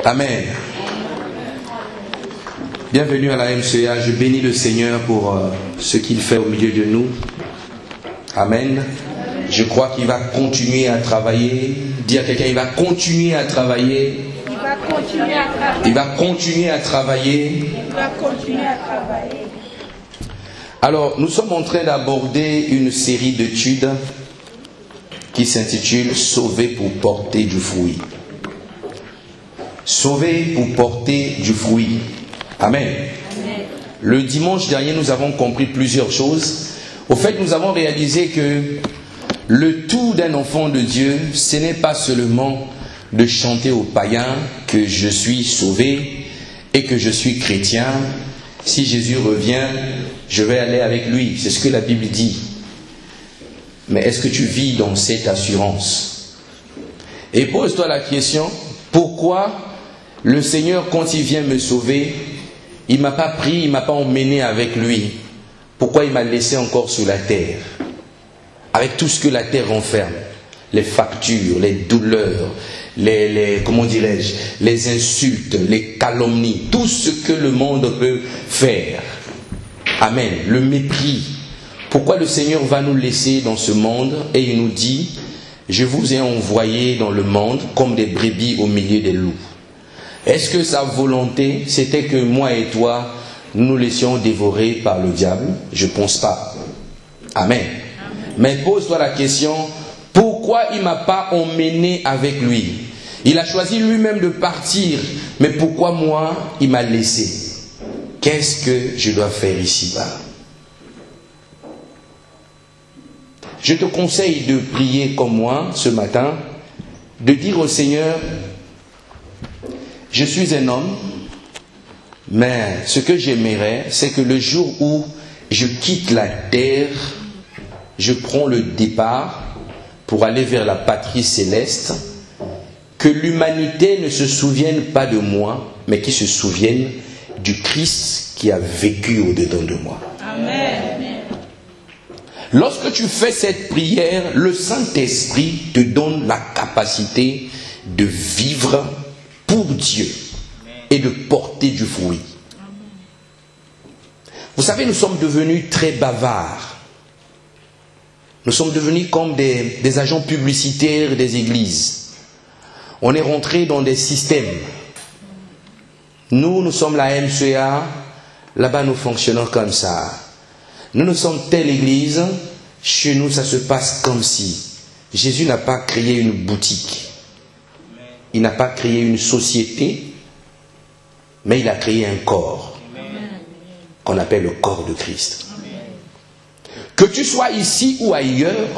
Amen. Bienvenue à la MCA. Je bénis le Seigneur pour ce qu'il fait au milieu de nous. Amen. Je crois qu'il va continuer à travailler. Dis à quelqu'un, il va continuer à travailler. Il va continuer à travailler. Il va continuer à travailler. Il va continuer à travailler. Alors, nous sommes en train d'aborder une série d'études qui s'intitule « Sauver pour porter du fruit ». Sauver pour porter du fruit. Amen. Amen. Le dimanche dernier, nous avons compris plusieurs choses. Au fait, nous avons réalisé que le tout d'un enfant de Dieu, ce n'est pas seulement de chanter aux païens que je suis sauvé et que je suis chrétien. Si Jésus revient, je vais aller avec lui. C'est ce que la Bible dit. Mais est-ce que tu vis dans cette assurance? Et pose-toi la question, pourquoi le Seigneur, quand il vient me sauver, il ne m'a pas pris, il ne m'a pas emmené avec lui? Pourquoi il m'a laissé encore sur la terre? Avec tout ce que la terre renferme, les factures, les douleurs, comment dirais-je, les insultes, les calomnies, tout ce que le monde peut faire. Amen. Le mépris. Pourquoi le Seigneur va nous laisser dans ce monde et il nous dit, je vous ai envoyé dans le monde comme des brebis au milieu des loups. Est-ce que sa volonté, c'était que moi et toi, nous nous laissions dévorer par le diable? Je ne pense pas. Amen. Mais pose-toi la question, pourquoi il ne m'a pas emmené avec lui? Il a choisi lui-même de partir, mais pourquoi moi, il m'a laissé? Qu'est-ce que je dois faire ici-bas? Je te conseille de prier comme moi ce matin, de dire au Seigneur, je suis un homme, mais ce que j'aimerais, c'est que le jour où je quitte la terre, je prends le départ pour aller vers la patrie céleste, que l'humanité ne se souvienne pas de moi, mais qu'il se souvienne du Christ qui a vécu au-dedans de moi. Amen. Lorsque tu fais cette prière, le Saint-Esprit te donne la capacité de vivre pour Dieu et de porter du fruit. Vous savez, nous sommes devenus très bavards. Nous sommes devenus comme des agents publicitaires des églises. On est rentré dans des systèmes. Nous sommes la MCA, là-bas nous fonctionnons comme ça. Nous sommes telle église, chez nous ça se passe comme si. Jésus n'a pas créé une boutique. Il n'a pas créé une société, mais il a créé un corps qu'on appelle le corps de Christ. Que tu sois ici ou ailleurs,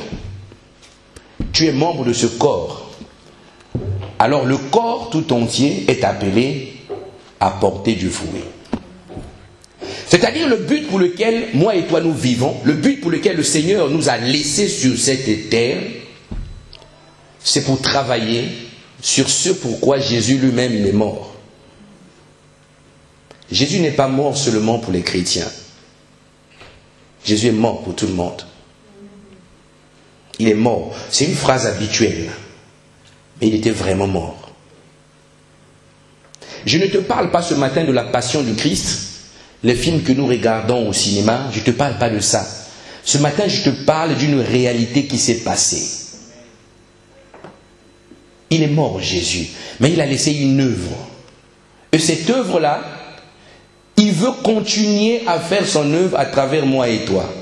tu es membre de ce corps. Alors le corps tout entier est appelé à porter du fruit. C'est-à-dire le but pour lequel moi et toi nous vivons, le but pour lequel le Seigneur nous a laissés sur cette terre, c'est pour travailler sur ce pourquoi Jésus lui-même est mort. Jésus n'est pas mort seulement pour les chrétiens. Jésus est mort pour tout le monde. Il est mort. C'est une phrase habituelle. Mais il était vraiment mort. Je ne te parle pas ce matin de la passion du Christ, les films que nous regardons au cinéma, je ne te parle pas de ça. Ce matin, je te parle d'une réalité qui s'est passée. Il est mort, Jésus, mais il a laissé une œuvre. Et cette œuvre-là, il veut continuer à faire son œuvre à travers moi et toi.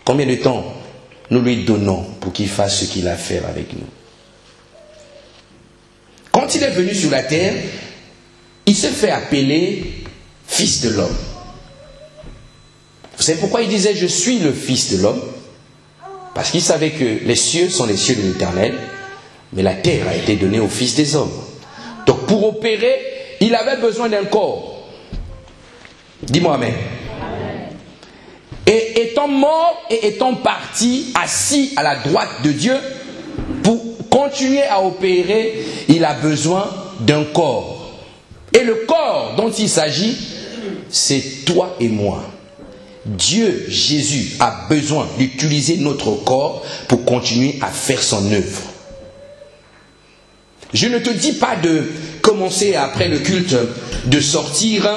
Combien de temps nous lui donnons pour qu'il fasse ce qu'il a fait avec nous? Quand il est venu sur la terre, il se fait appeler Fils de l'homme. Vous savez pourquoi il disait je suis le Fils de l'homme? Parce qu'il savait que les cieux sont les cieux de l'Éternel, mais la terre a été donnée au Fils des hommes. Donc pour opérer, il avait besoin d'un corps. Dis-moi amen. Et étant mort et étant parti, assis à la droite de Dieu, pour continuer à opérer, il a besoin d'un corps. Et le corps dont il s'agit, c'est toi et moi. Dieu, Jésus, a besoin d'utiliser notre corps pour continuer à faire son œuvre. Je ne te dis pas que commencer après le culte de sortir,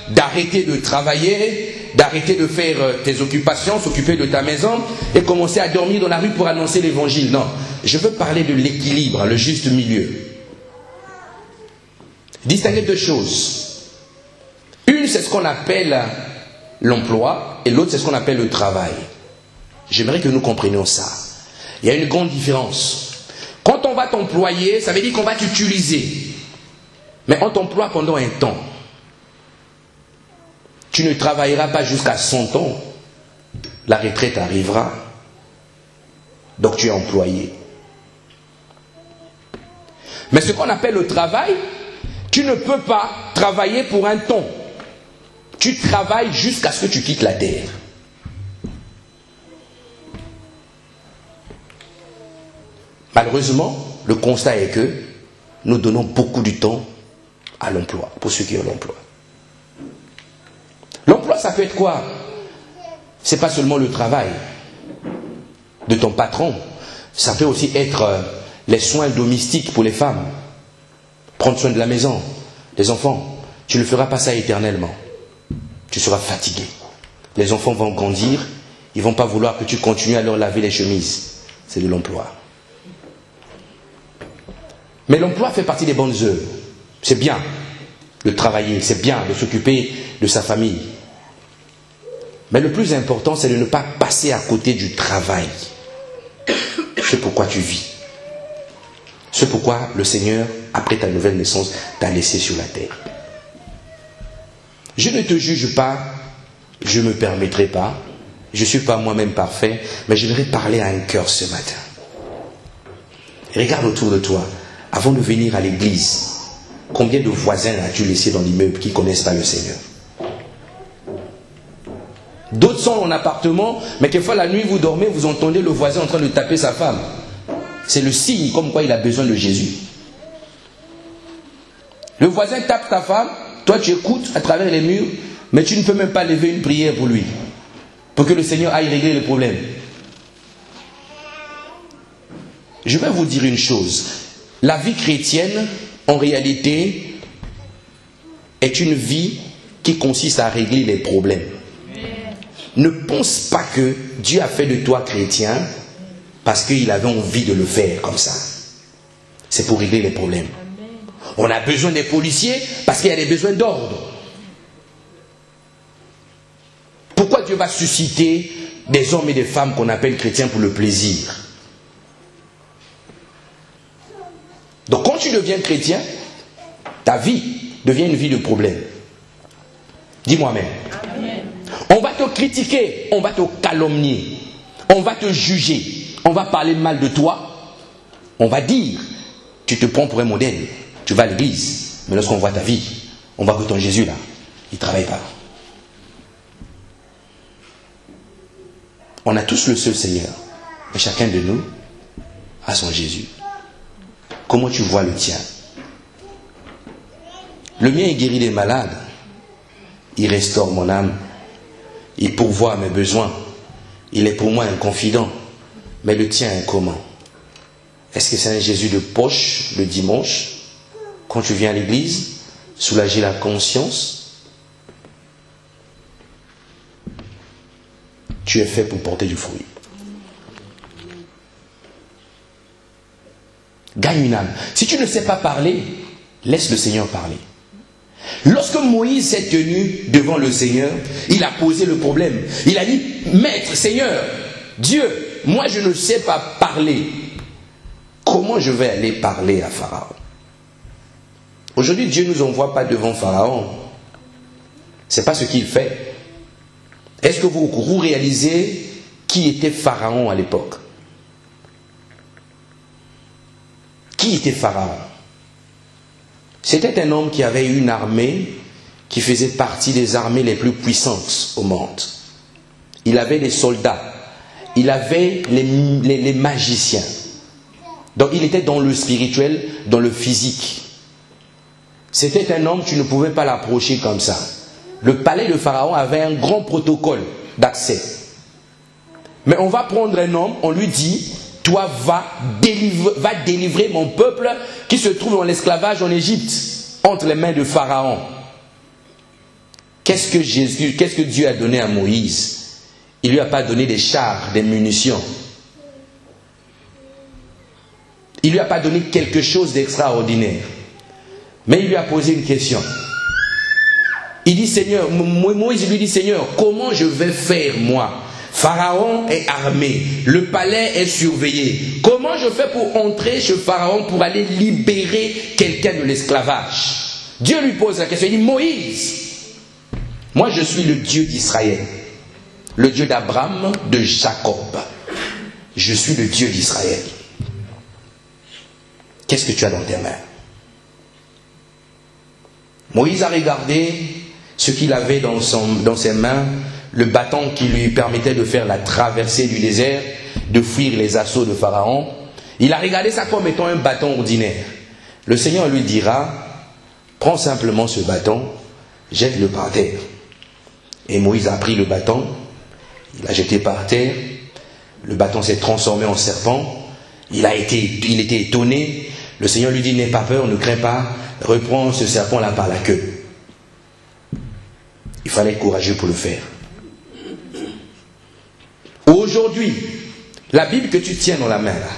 d'arrêter de travailler, d'arrêter de faire tes occupations, s'occuper de ta maison et commencer à dormir dans la rue pour annoncer l'évangile. Non, je veux parler de l'équilibre, le juste milieu. Distinguer deux choses. Une, c'est ce qu'on appelle l'emploi et l'autre, c'est ce qu'on appelle le travail. J'aimerais que nous comprenions ça. Il y a une grande différence. Quand on va t'employer, ça veut dire qu'on va t'utiliser. Mais on t'emploie pendant un temps. Tu ne travailleras pas jusqu'à 100 ans. La retraite arrivera. Donc tu es employé. Mais ce qu'on appelle le travail, tu ne peux pas travailler pour un temps. Tu travailles jusqu'à ce que tu quittes la terre. Malheureusement, le constat est que nous donnons beaucoup de temps à l'emploi, pour ceux qui ont l'emploi. L'emploi, ça peut être quoi? Ce n'est pas seulement le travail de ton patron, ça peut aussi être les soins domestiques pour les femmes. Prendre soin de la maison, des enfants. Tu ne feras pas ça éternellement. Tu seras fatigué. Les enfants vont grandir, ils ne vont pas vouloir que tu continues à leur laver les chemises. C'est de l'emploi. Mais l'emploi fait partie des bonnes œuvres. C'est bien de travailler, c'est bien de s'occuper de sa famille. Mais le plus important, c'est de ne pas passer à côté du travail. C'est pourquoi tu vis. C'est pourquoi le Seigneur, après ta nouvelle naissance, t'a laissé sur la terre. Je ne te juge pas, je ne me permettrai pas, je ne suis pas moi-même parfait, mais j'aimerais parler à un cœur ce matin. Regarde autour de toi, avant de venir à l'église, combien de voisins as-tu laissé dans l'immeuble qui ne connaissent pas le Seigneur? D'autres sont en appartement, mais quelquefois la nuit vous dormez, vous entendez le voisin en train de taper sa femme. C'est le signe comme quoi il a besoin de Jésus. Le voisin tape ta femme, toi tu écoutes à travers les murs, mais tu ne peux même pas lever une prière pour lui, pour que le Seigneur aille régler le problème. Je vais vous dire une chose. La vie chrétienne, en réalité, est une vie qui consiste à régler les problèmes. Ne pense pas que Dieu a fait de toi chrétien parce qu'il avait envie de le faire comme ça. C'est pour régler les problèmes. On a besoin des policiers parce qu'il y a des besoins d'ordre. Pourquoi Dieu va susciter des hommes et des femmes qu'on appelle chrétiens pour le plaisir? Donc quand tu deviens chrétien, ta vie devient une vie de problème. Dis-moi même. On va te critiquer, on va te calomnier, on va te juger, on va parler mal de toi, on va dire, tu te prends pour un modèle, tu vas à l'église, mais lorsqu'on voit ta vie, on voit que ton Jésus là, il ne travaille pas. On a tous le seul Seigneur, mais chacun de nous a son Jésus. Comment tu vois le tien? Le mien est guéri des malades, il restaure mon âme. Il pourvoit mes besoins. Il est pour moi un confident. Mais le tien est comment? Est-ce que c'est un Jésus de poche le dimanche, quand tu viens à l'église, soulager la conscience? Tu es fait pour porter du fruit. Gagne une âme. Si tu ne sais pas parler, laisse le Seigneur parler. Lorsque Moïse s'est tenu devant le Seigneur, il a posé le problème. Il a dit, Maître, Seigneur, Dieu, moi je ne sais pas parler. Comment je vais aller parler à Pharaon? Aujourd'hui, Dieu ne nous envoie pas devant Pharaon. Ce n'est pas ce qu'il fait. Est-ce que vous réalisez qui était Pharaon à l'époque? Qui était Pharaon? C'était un homme qui avait une armée qui faisait partie des armées les plus puissantes au monde. Il avait des soldats, il avait les magiciens. Donc il était dans le spirituel, dans le physique. C'était un homme, tu ne pouvais pas l'approcher comme ça. Le palais de Pharaon avait un grand protocole d'accès. Mais on va prendre un homme, on lui dit, toi va délivrer mon peuple qui se trouve dans l'esclavage en Égypte. entre les mains de Pharaon. Qu'est-ce que Dieu a donné à Moïse? Il ne lui a pas donné des chars, des munitions. Il ne lui a pas donné quelque chose d'extraordinaire. Mais il lui a posé une question. Il dit, Seigneur, Moïse lui dit, Seigneur, comment je vais faire moi? Pharaon est armé, le palais est surveillé. Comment je fais pour entrer chez Pharaon pour aller libérer quelqu'un de l'esclavage? Dieu lui pose la question, il dit, Moïse, moi je suis le Dieu d'Israël, le Dieu d'Abraham, de Jacob. Je suis le Dieu d'Israël. Qu'est-ce que tu as dans tes mains? Moïse a regardé ce qu'il avait dans ses mains, le bâton qui lui permettait de faire la traversée du désert, de fuir les assauts de Pharaon. Il a regardé ça comme étant un bâton ordinaire. Le Seigneur lui dira, prends simplement ce bâton, jette-le par terre. Et Moïse a pris le bâton, il l'a jeté par terre, le bâton s'est transformé en serpent, il était étonné. Le Seigneur lui dit, n'aie pas peur, ne crains pas, reprends ce serpent-là par la queue. Il fallait être courageux pour le faire. Aujourd'hui, la Bible que tu tiens dans la main, là,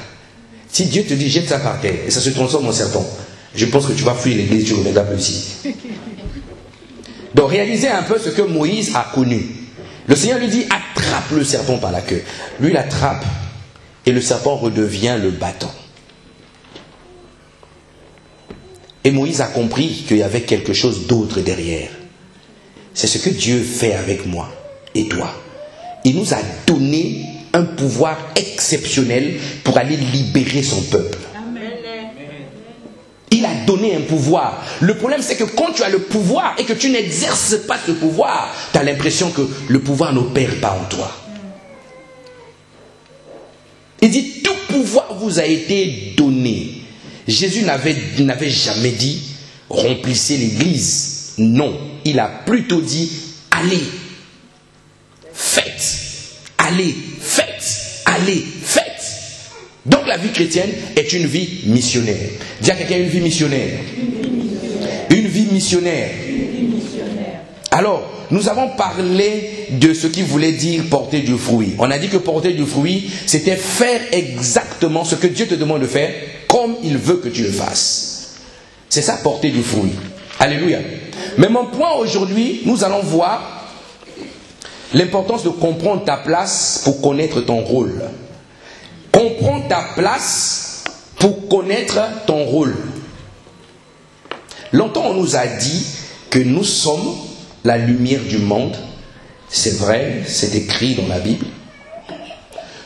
si Dieu te dit jette ça par terre et ça se transforme en serpent, je pense que tu vas fuir l'église, tu ne reviendras plus ici. Donc réalisez un peu ce que Moïse a connu. Le Seigneur lui dit attrape le serpent par la queue. Lui il attrape et le serpent redevient le bâton. Et Moïse a compris qu'il y avait quelque chose d'autre derrière. C'est ce que Dieu fait avec moi et toi. Il nous a donné un pouvoir exceptionnel pour aller libérer son peuple. Amen. Il a donné un pouvoir. Le problème, c'est que quand tu as le pouvoir et que tu n'exerces pas ce pouvoir, tu as l'impression que le pouvoir n'opère pas en toi. Il dit, tout pouvoir vous a été donné. Jésus n'avait jamais dit, remplissez l'église. Non, il a plutôt dit, allez, faites, allez, faites, allez, faites. Donc la vie chrétienne est une vie missionnaire. Dis à quelqu'un une vie missionnaire. Une vie missionnaire. Alors, nous avons parlé de ce qui voulait dire porter du fruit. On a dit que porter du fruit, c'était faire exactement ce que Dieu te demande de faire, comme il veut que tu le fasses. C'est ça, porter du fruit. Alléluia. Mais mon point aujourd'hui, nous allons voir l'importance de comprendre ta place pour connaître ton rôle. Comprends ta place pour connaître ton rôle. Longtemps, on nous a dit que nous sommes la lumière du monde. C'est vrai, c'est écrit dans la Bible.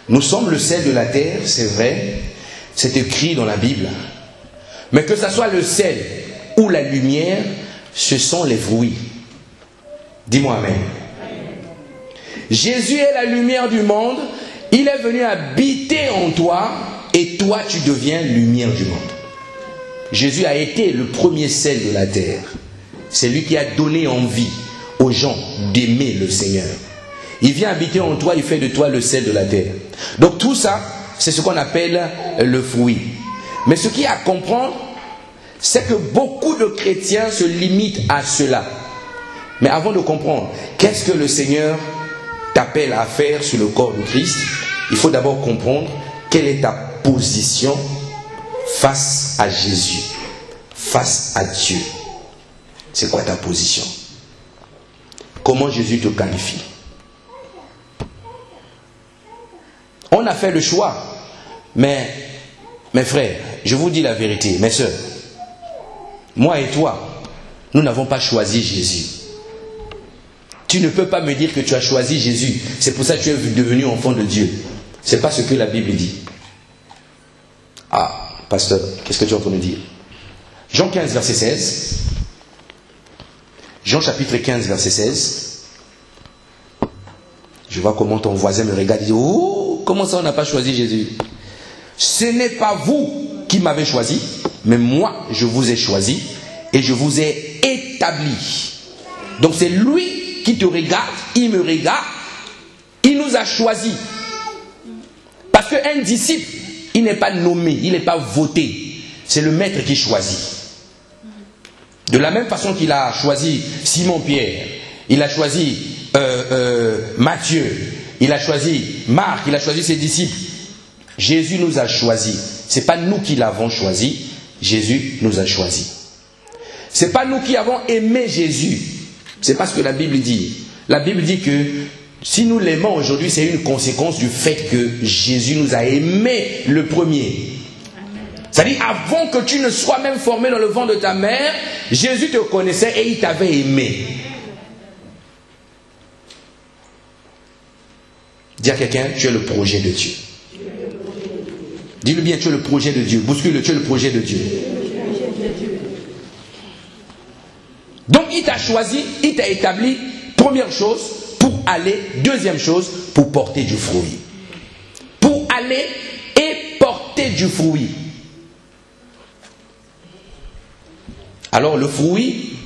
Nous sommes le sel de la terre, c'est vrai, c'est écrit dans la Bible. Mais que ce soit le sel ou la lumière, ce sont les fruits. Dis-moi amen. Jésus est la lumière du monde. Il est venu habiter en toi et toi tu deviens lumière du monde. Jésus a été le premier sel de la terre. C'est lui qui a donné envie aux gens d'aimer le Seigneur. Il vient habiter en toi, il fait de toi le sel de la terre. Donc tout ça, c'est ce qu'on appelle le fruit. Mais ce qu'il y a à comprendre, c'est que beaucoup de chrétiens se limitent à cela. Mais avant de comprendre, qu'est-ce que le Seigneur t'appelle à faire sur le corps de Christ, il faut d'abord comprendre quelle est ta position face à Jésus, face à Dieu. C'est quoi ta position? Comment Jésus te qualifie? On a fait le choix, mais mes frères, je vous dis la vérité, mes sœurs, moi et toi, nous n'avons pas choisi Jésus. Tu ne peux pas me dire que tu as choisi Jésus. C'est pour ça que tu es devenu enfant de Dieu. Ce n'est pas ce que la Bible dit. Ah, pasteur, qu'est-ce que tu es en train de dire? Jean 15, verset 16. Jean chapitre 15, verset 16. Je vois comment ton voisin me regarde et dit, oh, comment ça on n'a pas choisi Jésus? Ce n'est pas vous qui m'avez choisi, mais moi je vous ai choisi et je vous ai établi. Donc c'est lui qui te regarde, il me regarde, il nous a choisis. Parce qu'un disciple, il n'est pas nommé, il n'est pas voté. C'est le maître qui choisit. De la même façon qu'il a choisi Simon-Pierre, il a choisi Matthieu, il a choisi Marc, il a choisi ses disciples. Jésus nous a choisis. Ce n'est pas nous qui l'avons choisi, Jésus nous a choisis. Ce n'est pas nous qui avons aimé Jésus. C'est pas ce que la Bible dit. La Bible dit que si nous l'aimons aujourd'hui, c'est une conséquence du fait que Jésus nous a aimés le premier. C'est-à-dire, avant que tu ne sois même formé dans le ventre de ta mère, Jésus te connaissait et il t'avait aimé. Dis à quelqu'un, tu es le projet de Dieu. Dis-le bien, tu es le projet de Dieu. Bouscule-le, tu es le projet de Dieu. Donc il t'a choisi, il t'a établi, première chose, pour aller, deuxième chose, pour porter du fruit. Pour aller et porter du fruit. Alors le fruit,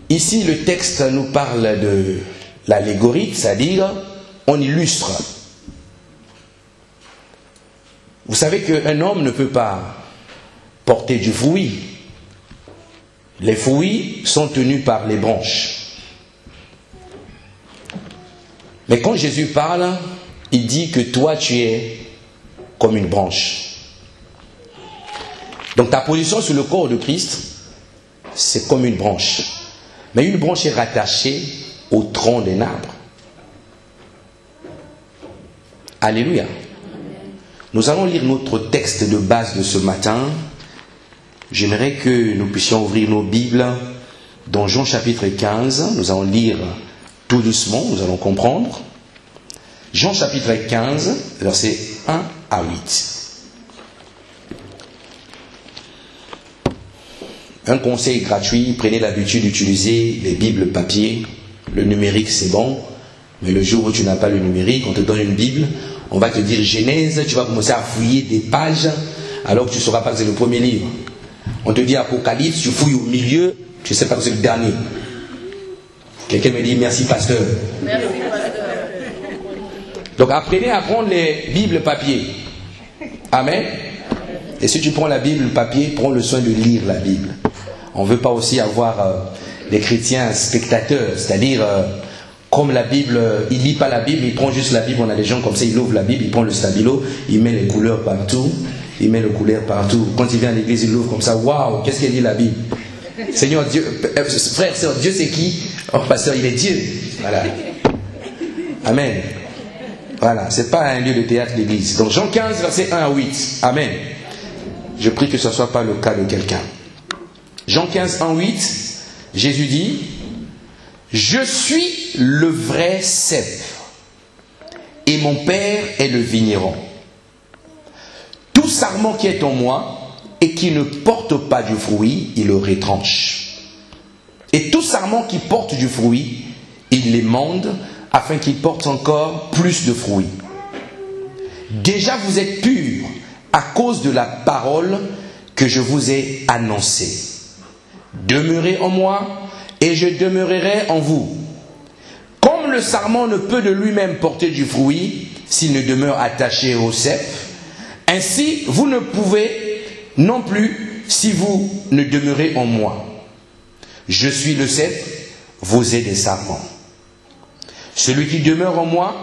ici le texte nous parle de l'allégorie, c'est-à-dire on illustre. Vous savez qu'un homme ne peut pas porter du fruit. Les fruits sont tenus par les branches. Mais quand Jésus parle, il dit que toi tu es comme une branche. Donc ta position sur le corps de Christ, c'est comme une branche. Mais une branche est rattachée au tronc d'un arbre. Alléluia. Nous allons lire notre texte de base de ce matin. J'aimerais que nous puissions ouvrir nos Bibles dans Jean chapitre 15. Nous allons lire tout doucement, nous allons comprendre. Jean chapitre 15, versets 1 à 8. Un conseil gratuit, prenez l'habitude d'utiliser les Bibles papier. Le numérique c'est bon, mais le jour où tu n'as pas le numérique, on te donne une Bible, on va te dire Genèse, tu vas commencer à fouiller des pages alors que tu ne sauras pas que c'est le premier livre. On te dit Apocalypse, tu fouilles au milieu, tu ne sais pas que c'est le dernier. Quelqu'un me dit merci pasteur. Merci pasteur. Donc apprenez à prendre les Bibles papier. Amen. Et si tu prends la Bible papier, prends le soin de lire la Bible. On ne veut pas aussi avoir des chrétiens spectateurs, c'est-à-dire comme la Bible, il ne lit pas la Bible, il prend juste la Bible. On a des gens comme ça, il ouvre la Bible, il prend le stabilo, il met les couleurs partout, il met les couleurs partout. Quand il vient à l'église, il l'ouvre comme ça. Waouh, qu'est-ce qu'elle dit la Bible? Seigneur Dieu, frère, sœur, Dieu c'est qui? Oh pasteur, il est Dieu. Voilà. Amen. Voilà, c'est pas un lieu de théâtre l'église. Donc Jean 15, verset 1 à 8. Amen. Je prie que ce ne soit pas le cas de quelqu'un. Jean 15, 1 à 8, Jésus dit, je suis le vrai cep et mon Père est le vigneron. Tout sarment qui est en moi et qui ne porte pas du fruit, il le retranche. Et tout sarment qui porte du fruit, il l'émande afin qu'il porte encore plus de fruits. Déjà vous êtes purs à cause de la parole que je vous ai annoncée. Demeurez en moi et je demeurerai en vous. Comme le sarment ne peut de lui-même porter du fruit s'il ne demeure attaché au cep, ainsi vous ne pouvez non plus si vous ne demeurez en moi. Je suis le cep, vous êtes des sarments. Celui qui demeure en moi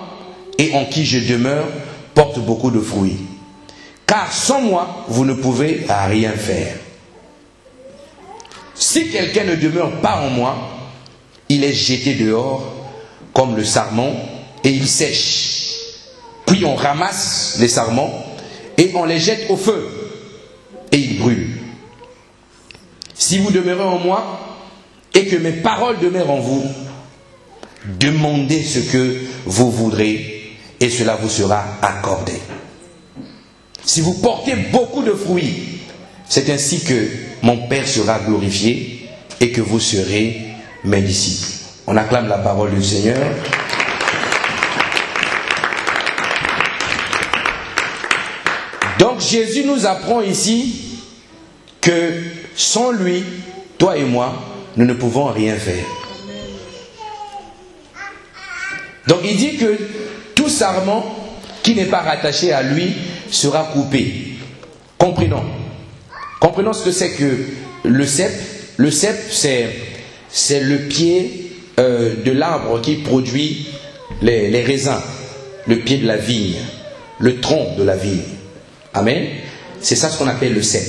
et en qui je demeure porte beaucoup de fruits. Car sans moi, vous ne pouvez rien faire. Si quelqu'un ne demeure pas en moi, il est jeté dehors comme le sarment et il sèche. Puis on ramasse les sarments et on les jette au feu et ils brûlent. Si vous demeurez en moi et que mes paroles demeurent en vous, demandez ce que vous voudrez et cela vous sera accordé. Si vous portez beaucoup de fruits, c'est ainsi que mon Père sera glorifié et que vous serez mes disciples. On acclame la parole du Seigneur. Donc Jésus nous apprend ici que sans lui, toi et moi, nous ne pouvons rien faire. Donc il dit que tout sarment qui n'est pas rattaché à lui sera coupé. Comprenons ce que c'est que le cep, c'est le pied de l'arbre qui produit les raisins, le pied de la vigne, le tronc de la vigne. Amen. C'est ça ce qu'on appelle le cep.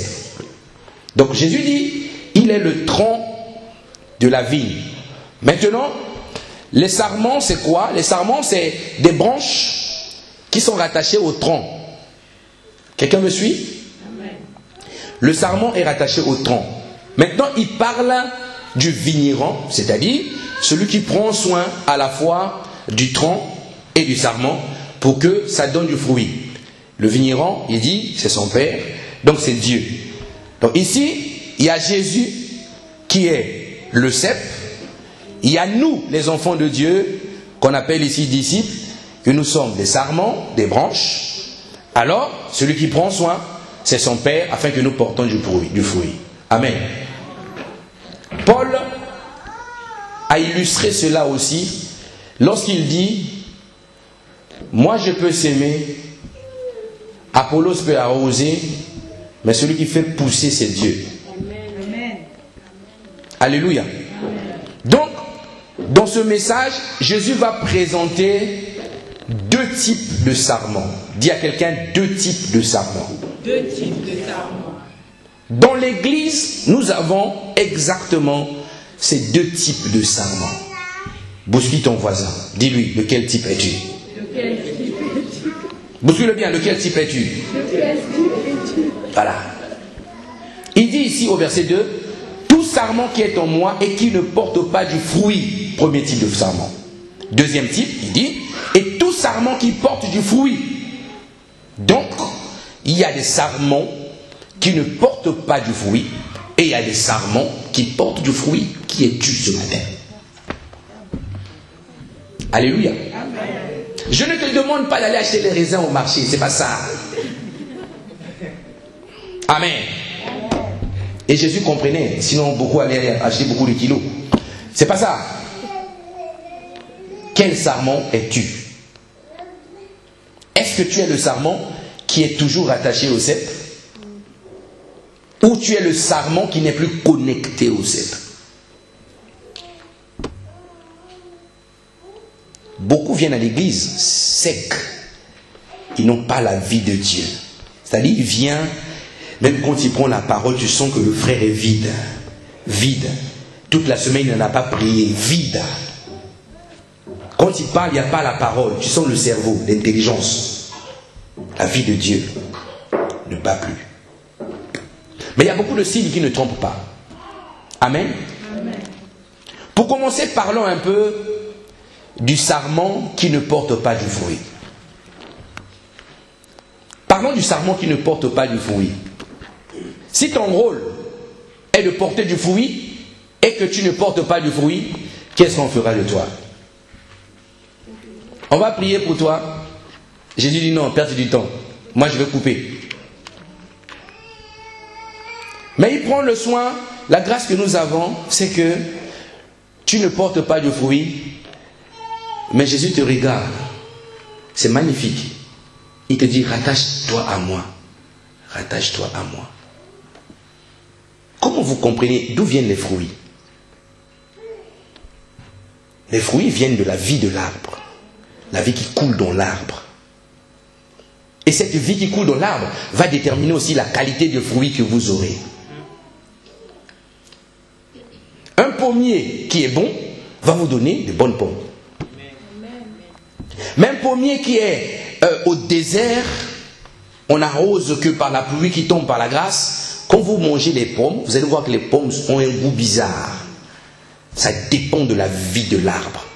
Donc Jésus dit, il est le tronc de la vigne. Maintenant, les sarments, c'est quoi? Les sarments, c'est des branches qui sont rattachées au tronc. Quelqu'un me suit? Amen. Le sarment est rattaché au tronc. Maintenant, il parle du vigneron, c'est-à-dire celui qui prend soin à la fois du tronc et du sarment pour que ça donne du fruit. Le vigneron, il dit, c'est son Père, donc c'est Dieu. Donc ici, il y a Jésus qui est le cep. Il y a nous, les enfants de Dieu, qu'on appelle ici disciples, que nous sommes des sarments, des branches. Alors, celui qui prend soin, c'est son Père, afin que nous portons du fruit. Amen. Paul a illustré cela aussi lorsqu'il dit, moi je peux s'aimer, Apollos peut arroser, mais celui qui fait pousser, c'est Dieu. Amen. Alléluia. Donc, dans ce message, Jésus va présenter deux types de sarments. Dis à quelqu'un, deux types de sarments. Deux types de sarments. Dans l'église, nous avons exactement ces deux types de sarments. Bouscule ton voisin. Dis-lui, de quel type es-tu? De quel type es-tu? Bouscule bien, de quel type es-tu? De quel type es-tu? Voilà. Il dit ici au verset 2, tout sarment qui est en moi et qui ne porte pas du fruit. Premier type de sarment. Deuxième type, il dit, et tout sarment qui porte du fruit. Donc, il y a des sarments qui ne portent pas du fruit et il y a des sarments qui portent du fruit. Qui es-tu ce matin? Alléluia. Amen. Je ne te demande pas d'aller acheter les raisins au marché, c'est pas ça. Amen. Et Jésus comprenait, sinon beaucoup allaient acheter beaucoup de kilos. C'est pas ça. Quel sarment es-tu? Est-ce que tu es le sarment qui est toujours attaché au cep? Ou tu es le sarment qui n'est plus connecté au cep? Beaucoup viennent à l'église secs. Ils n'ont pas la vie de Dieu. C'est-à-dire, il vient, même quand il prend la parole, tu sens que le frère est vide. Vide. Toute la semaine, il n'en a pas prié. Vide. Quand il parle, il n'y a pas la parole. Tu sens le cerveau, l'intelligence. La vie de Dieu ne bat plus. Mais il y a beaucoup de signes qui ne trompent pas. Amen. Amen. Pour commencer, parlons un peu du sarment qui ne porte pas du fruit. Parlons du sarment qui ne porte pas du fruit. Si ton rôle est de porter du fruit et que tu ne portes pas du fruit, qu'est-ce qu'on fera de toi? On va prier pour toi. Jésus dit non, perte du temps. Moi je vais couper. Mais il prend le soin, la grâce que nous avons, c'est que tu ne portes pas de fruit, mais Jésus te regarde. C'est magnifique. Il te dit, rattache-toi à moi. Rattache-toi à moi. Comment vous comprenez d'où viennent les fruits? Les fruits viennent de la vie de l'arbre. La vie qui coule dans l'arbre. Et cette vie qui coule dans l'arbre va déterminer aussi la qualité de fruits que vous aurez. Un pommier qui est bon va vous donner de bonnes pommes. Mais un pommier qui est au désert, on n'arrose que par la pluie qui tombe par la grâce. Quand vous mangez les pommes, vous allez voir que les pommes ont un goût bizarre. Ça dépend de la vie de l'arbre.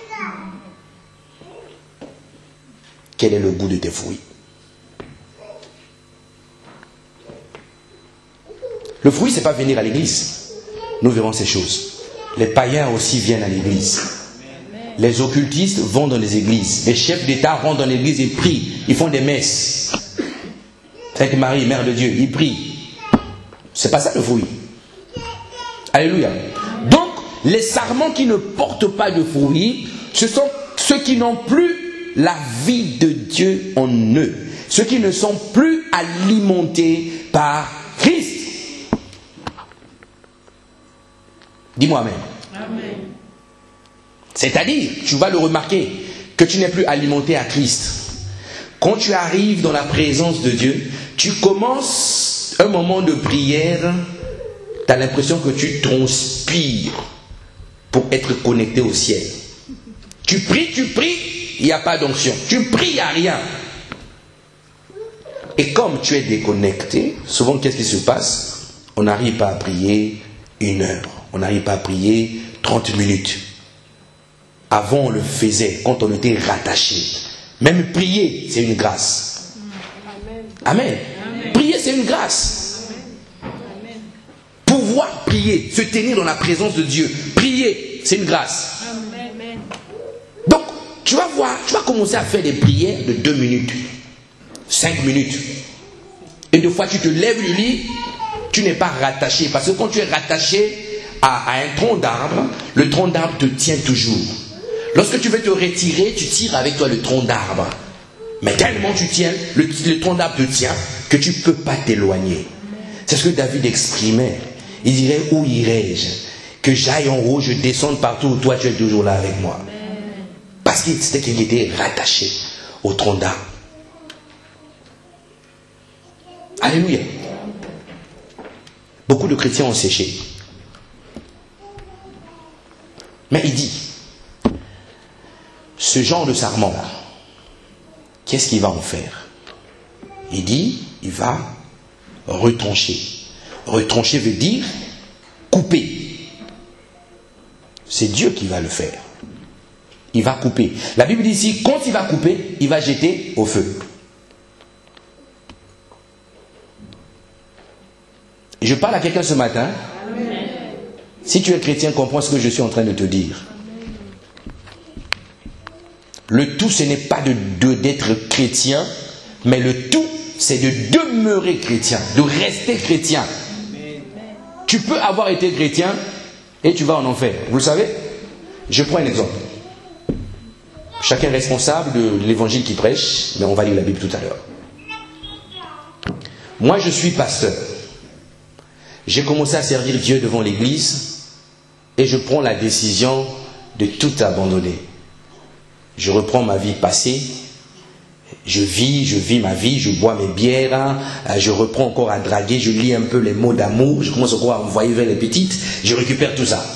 Quel est le goût de tes fruits? Le fruit, ce n'est pas venir à l'église. Nous verrons ces choses. Les païens aussi viennent à l'église. Les occultistes vont dans les églises. Les chefs d'État rentrent dans l'église et prient. Ils font des messes. Sainte Marie, Mère de Dieu, ils prient. C'est pas ça le fruit. Alléluia. Donc, les sarments qui ne portent pas de fruits, ce sont ceux qui n'ont plus la vie de Dieu en eux. Ceux qui ne sont plus alimentés par Christ. Dis-moi amen. Amen. C'est-à-dire, tu vas le remarquer, que tu n'es plus alimenté à Christ. Quand tu arrives dans la présence de Dieu, tu commences un moment de prière, tu as l'impression que tu transpires pour être connecté au ciel. Tu pries, il n'y a pas d'onction. Tu pries, il n'y a rien. Et comme tu es déconnecté, souvent qu'est-ce qui se passe? On n'arrive pas à prier 1 heure, on n'arrive pas à prier 30 minutes. Avant on le faisait, quand on était rattaché. Même prier, c'est une grâce. Amen. Amen. Prier, c'est une grâce. Amen. Pouvoir prier, se tenir dans la présence de Dieu, prier, c'est une grâce. Amen. Donc, tu vas voir, tu vas commencer à faire des prières de 2 minutes, 5 minutes. Et des fois, tu te lèves du lit, tu n'es pas rattaché. Parce que quand tu es rattaché à un tronc d'arbre, le tronc d'arbre te tient toujours. Lorsque tu veux te retirer, tu tires avec toi le tronc d'arbre. Mais tellement tu tiens, le tronc d'arbre te tient, que tu ne peux pas t'éloigner. C'est ce que David exprimait. Il dirait, où irai-je? Que j'aille en haut, je descende partout où toi tu es toujours là avec moi. Parce qu'il était rattaché au tronc d'arbre. Alléluia. Beaucoup de chrétiens ont séché. Mais il dit, ce genre de sarment-là, qu'est-ce qu'il va en faire? Il dit, il va retrancher. Retrancher veut dire couper. C'est Dieu qui va le faire. Il va couper. La Bible dit ici, quand il va couper, il va jeter au feu. Je parle à quelqu'un ce matin. Amen. Si tu es chrétien, comprends ce que je suis en train de te dire. Le tout, ce n'est pas d'être chrétien, mais le tout, c'est de demeurer chrétien, de rester chrétien. Amen. Tu peux avoir été chrétien et tu vas en enfer. Vous le savez? Je prends un exemple. Chacun est responsable de l'évangile qu'il prêche, mais on va lire la Bible tout à l'heure. Moi, je suis pasteur. J'ai commencé à servir Dieu devant l'église et je prends la décision de tout abandonner. Je reprends ma vie passée, je vis ma vie, je bois mes bières, je reprends encore à draguer, je lis un peu les mots d'amour, je commence encore à envoyer vers les petites, je récupère tout ça.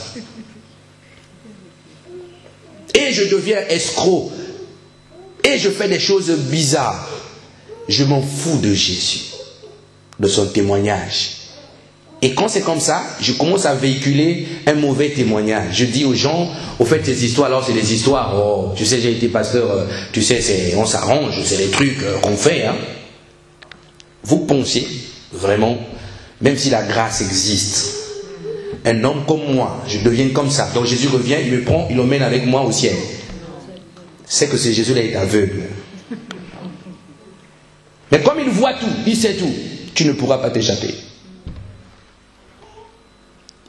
Et je deviens escroc. Et je fais des choses bizarres. Je m'en fous de Jésus, de son témoignage. Et quand c'est comme ça, je commence à véhiculer un mauvais témoignage. Je dis aux gens, au fait, ces histoires-là, c'est des histoires, oh, tu sais, j'ai été pasteur, tu sais, on s'arrange, c'est des trucs qu'on fait. Hein. Vous pensez, vraiment, même si la grâce existe, un homme comme moi, je deviens comme ça. Donc Jésus revient, il me prend, il l'emmène avec moi au ciel. C'est que ce Jésus-là est aveugle. Mais comme il voit tout, il sait tout, tu ne pourras pas t'échapper.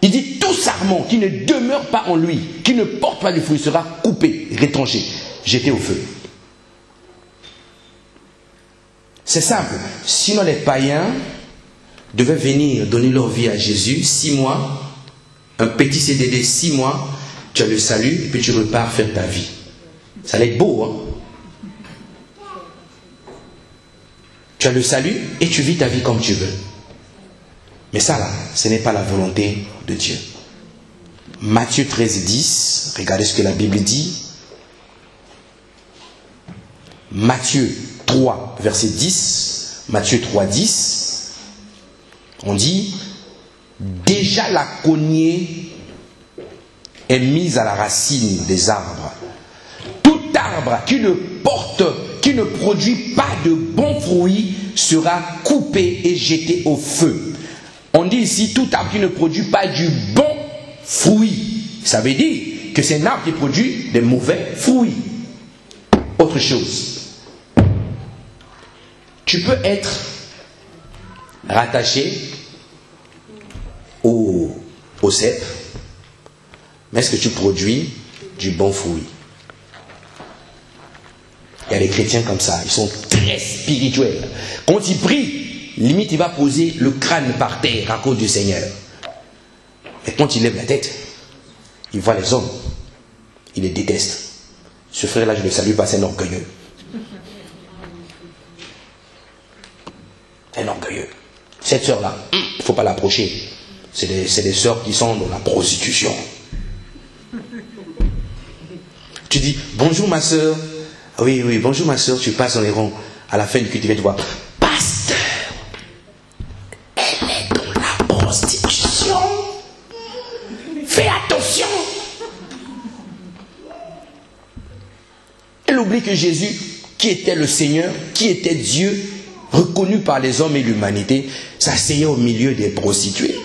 Il dit, tout sarment qui ne demeure pas en lui, qui ne porte pas de fruit, sera coupé, retranché, jeté au feu. C'est simple. Sinon les païens devaient venir donner leur vie à Jésus, 6 mois, un petit CDD, 6 mois, tu as le salut, et puis tu repars faire ta vie. Ça allait être beau, hein? Tu as le salut, et tu vis ta vie comme tu veux. Mais ça là, ce n'est pas la volonté de Dieu. Matthieu 13, 10, regardez ce que la Bible dit. Matthieu 3, verset 10, Matthieu 3, 10, on dit, déjà la cognée est mise à la racine des arbres. Tout arbre qui ne produit pas de bons fruits sera coupé et jeté au feu. On dit ici, tout arbre qui ne produit pas du bon fruit. Ça veut dire que c'est un arbre qui produit des mauvais fruits. Autre chose. Tu peux être rattaché au cep, mais est-ce que tu produis du bon fruit? Il y a des chrétiens comme ça, ils sont très spirituels. Quand ils prient, limite, il va poser le crâne par terre à cause du Seigneur. Mais quand il lève la tête, il voit les hommes, il les déteste. Ce frère-là, je ne le salue pas, c'est un orgueilleux. C'est un orgueilleux. Cette sœur-là, il ne faut pas l'approcher. C'est des sœurs qui sont dans la prostitution. Tu dis, bonjour ma sœur. Oui, oui, bonjour ma sœur, tu passes dans les rangs. À la fin du culte, tu viens te voir. Pasteur, elle est dans la prostitution. Fais attention. Elle oublie que Jésus, qui était le Seigneur, qui était Dieu, reconnu par les hommes et l'humanité, s'asseyait au milieu des prostituées.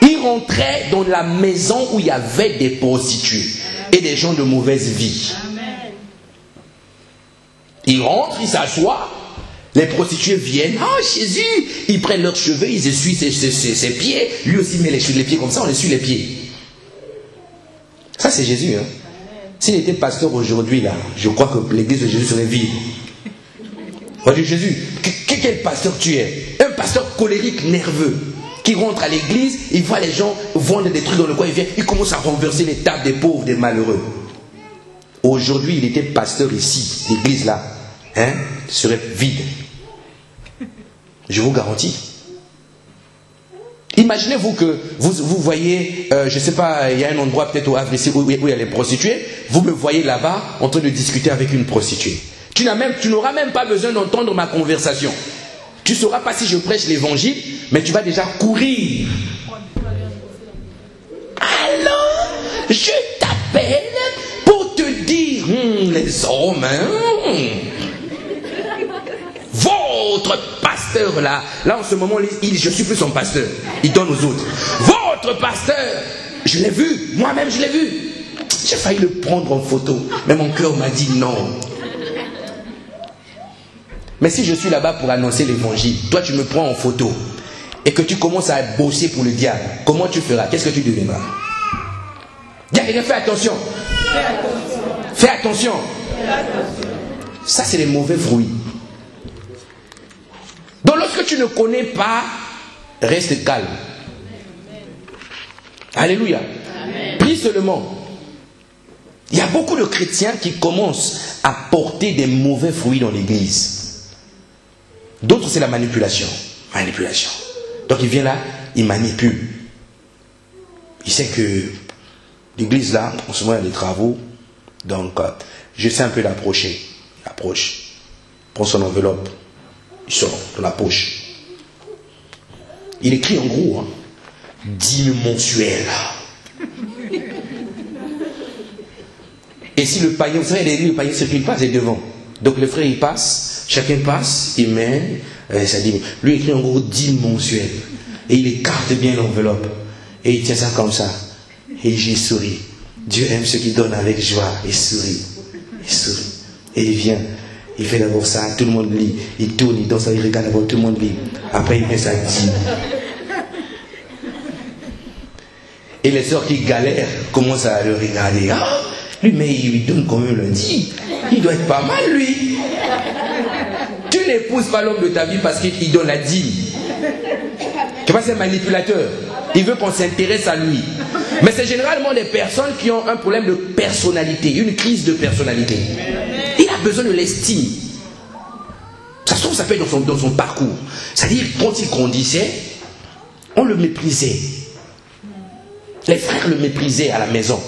Il rentrait dans la maison où il y avait des prostituées et des gens de mauvaise vie. Il rentre, il s'assoit, les prostituées viennent, ah Jésus, ils prennent leurs cheveux, ils essuient ses pieds, lui aussi met les pieds comme ça, on essuie les pieds. Ça c'est Jésus. Hein. S'il était pasteur aujourd'hui, là, je crois que l'église de Jésus serait vide. On dit Jésus, quel pasteur tu es? Un pasteur colérique, nerveux, qui rentre à l'église, il voit les gens vendre des trucs dans le coin, il vient, il commence à renverser les tables des pauvres, des malheureux. Aujourd'hui, il était pasteur ici, l'église là, hein, serait vide. Je vous garantis. Imaginez-vous que vous voyez, je ne sais pas, il y a un endroit peut-être au Havre ici où il y a les prostituées, vous me voyez là-bas en train de discuter avec une prostituée. Tu n'auras même pas besoin d'entendre ma conversation. Tu ne sauras pas si je prêche l'évangile, mais tu vas déjà courir. Alors, je t'appelle pour te dire, les hommes, votre pasteur là en ce moment, je suis plus son pasteur, il donne aux autres. Votre pasteur, je l'ai vu, moi-même je l'ai vu. J'ai failli le prendre en photo, mais mon cœur m'a dit non. Mais si je suis là-bas pour annoncer l'évangile, toi tu me prends en photo et que tu commences à bosser pour le diable, comment tu feras? Qu'est-ce que tu deviendras? Dis à quelqu'un, fais attention. Fais attention. Ça c'est les mauvais fruits. Donc lorsque tu ne connais pas, reste calme. Alléluia. Prie seulement. Il y a beaucoup de chrétiens qui commencent à porter des mauvais fruits dans l'église. D'autres, c'est la manipulation. Manipulation. Donc il vient là, il manipule. Il sait que l'église là, en ce moment, il y a des travaux. Donc, je sais un peu l'approcher. Il approche. Prend son enveloppe. Il sort de la poche. Il écrit en gros, 10 000 mensuels. Et si le païen, vous savez, le païen, ce qu'il passe est devant. Donc le frère, il passe, chacun passe, il met, ça dit, lui écrit en gros 10 000 mensuels. Et il écarte bien l'enveloppe. Et il tient ça comme ça. Et il sourit. Dieu aime ceux qui donnent avec joie. Il sourit. Il sourit. Et il vient. Il fait d'abord ça, tout le monde lit. Il tourne, il danse, il regarde d'abord, tout le monde lit. Après, il met sa dîme. Et les sœurs qui galèrent commencent à le regarder. Ah, lui, mais il lui donne quand même le dit. Il doit être pas mal, lui. Tu n'épouses pas l'homme de ta vie parce qu'il donne la dîme. Tu vois, c'est un manipulateur. Il veut qu'on s'intéresse à lui. Mais c'est généralement des personnes qui ont un problème de personnalité, une crise de personnalité. Il a besoin de l'estime. Ça se trouve, ça peut être dans son parcours. C'est-à-dire, quand il grandissait, on le méprisait. Les frères le méprisaient à la maison.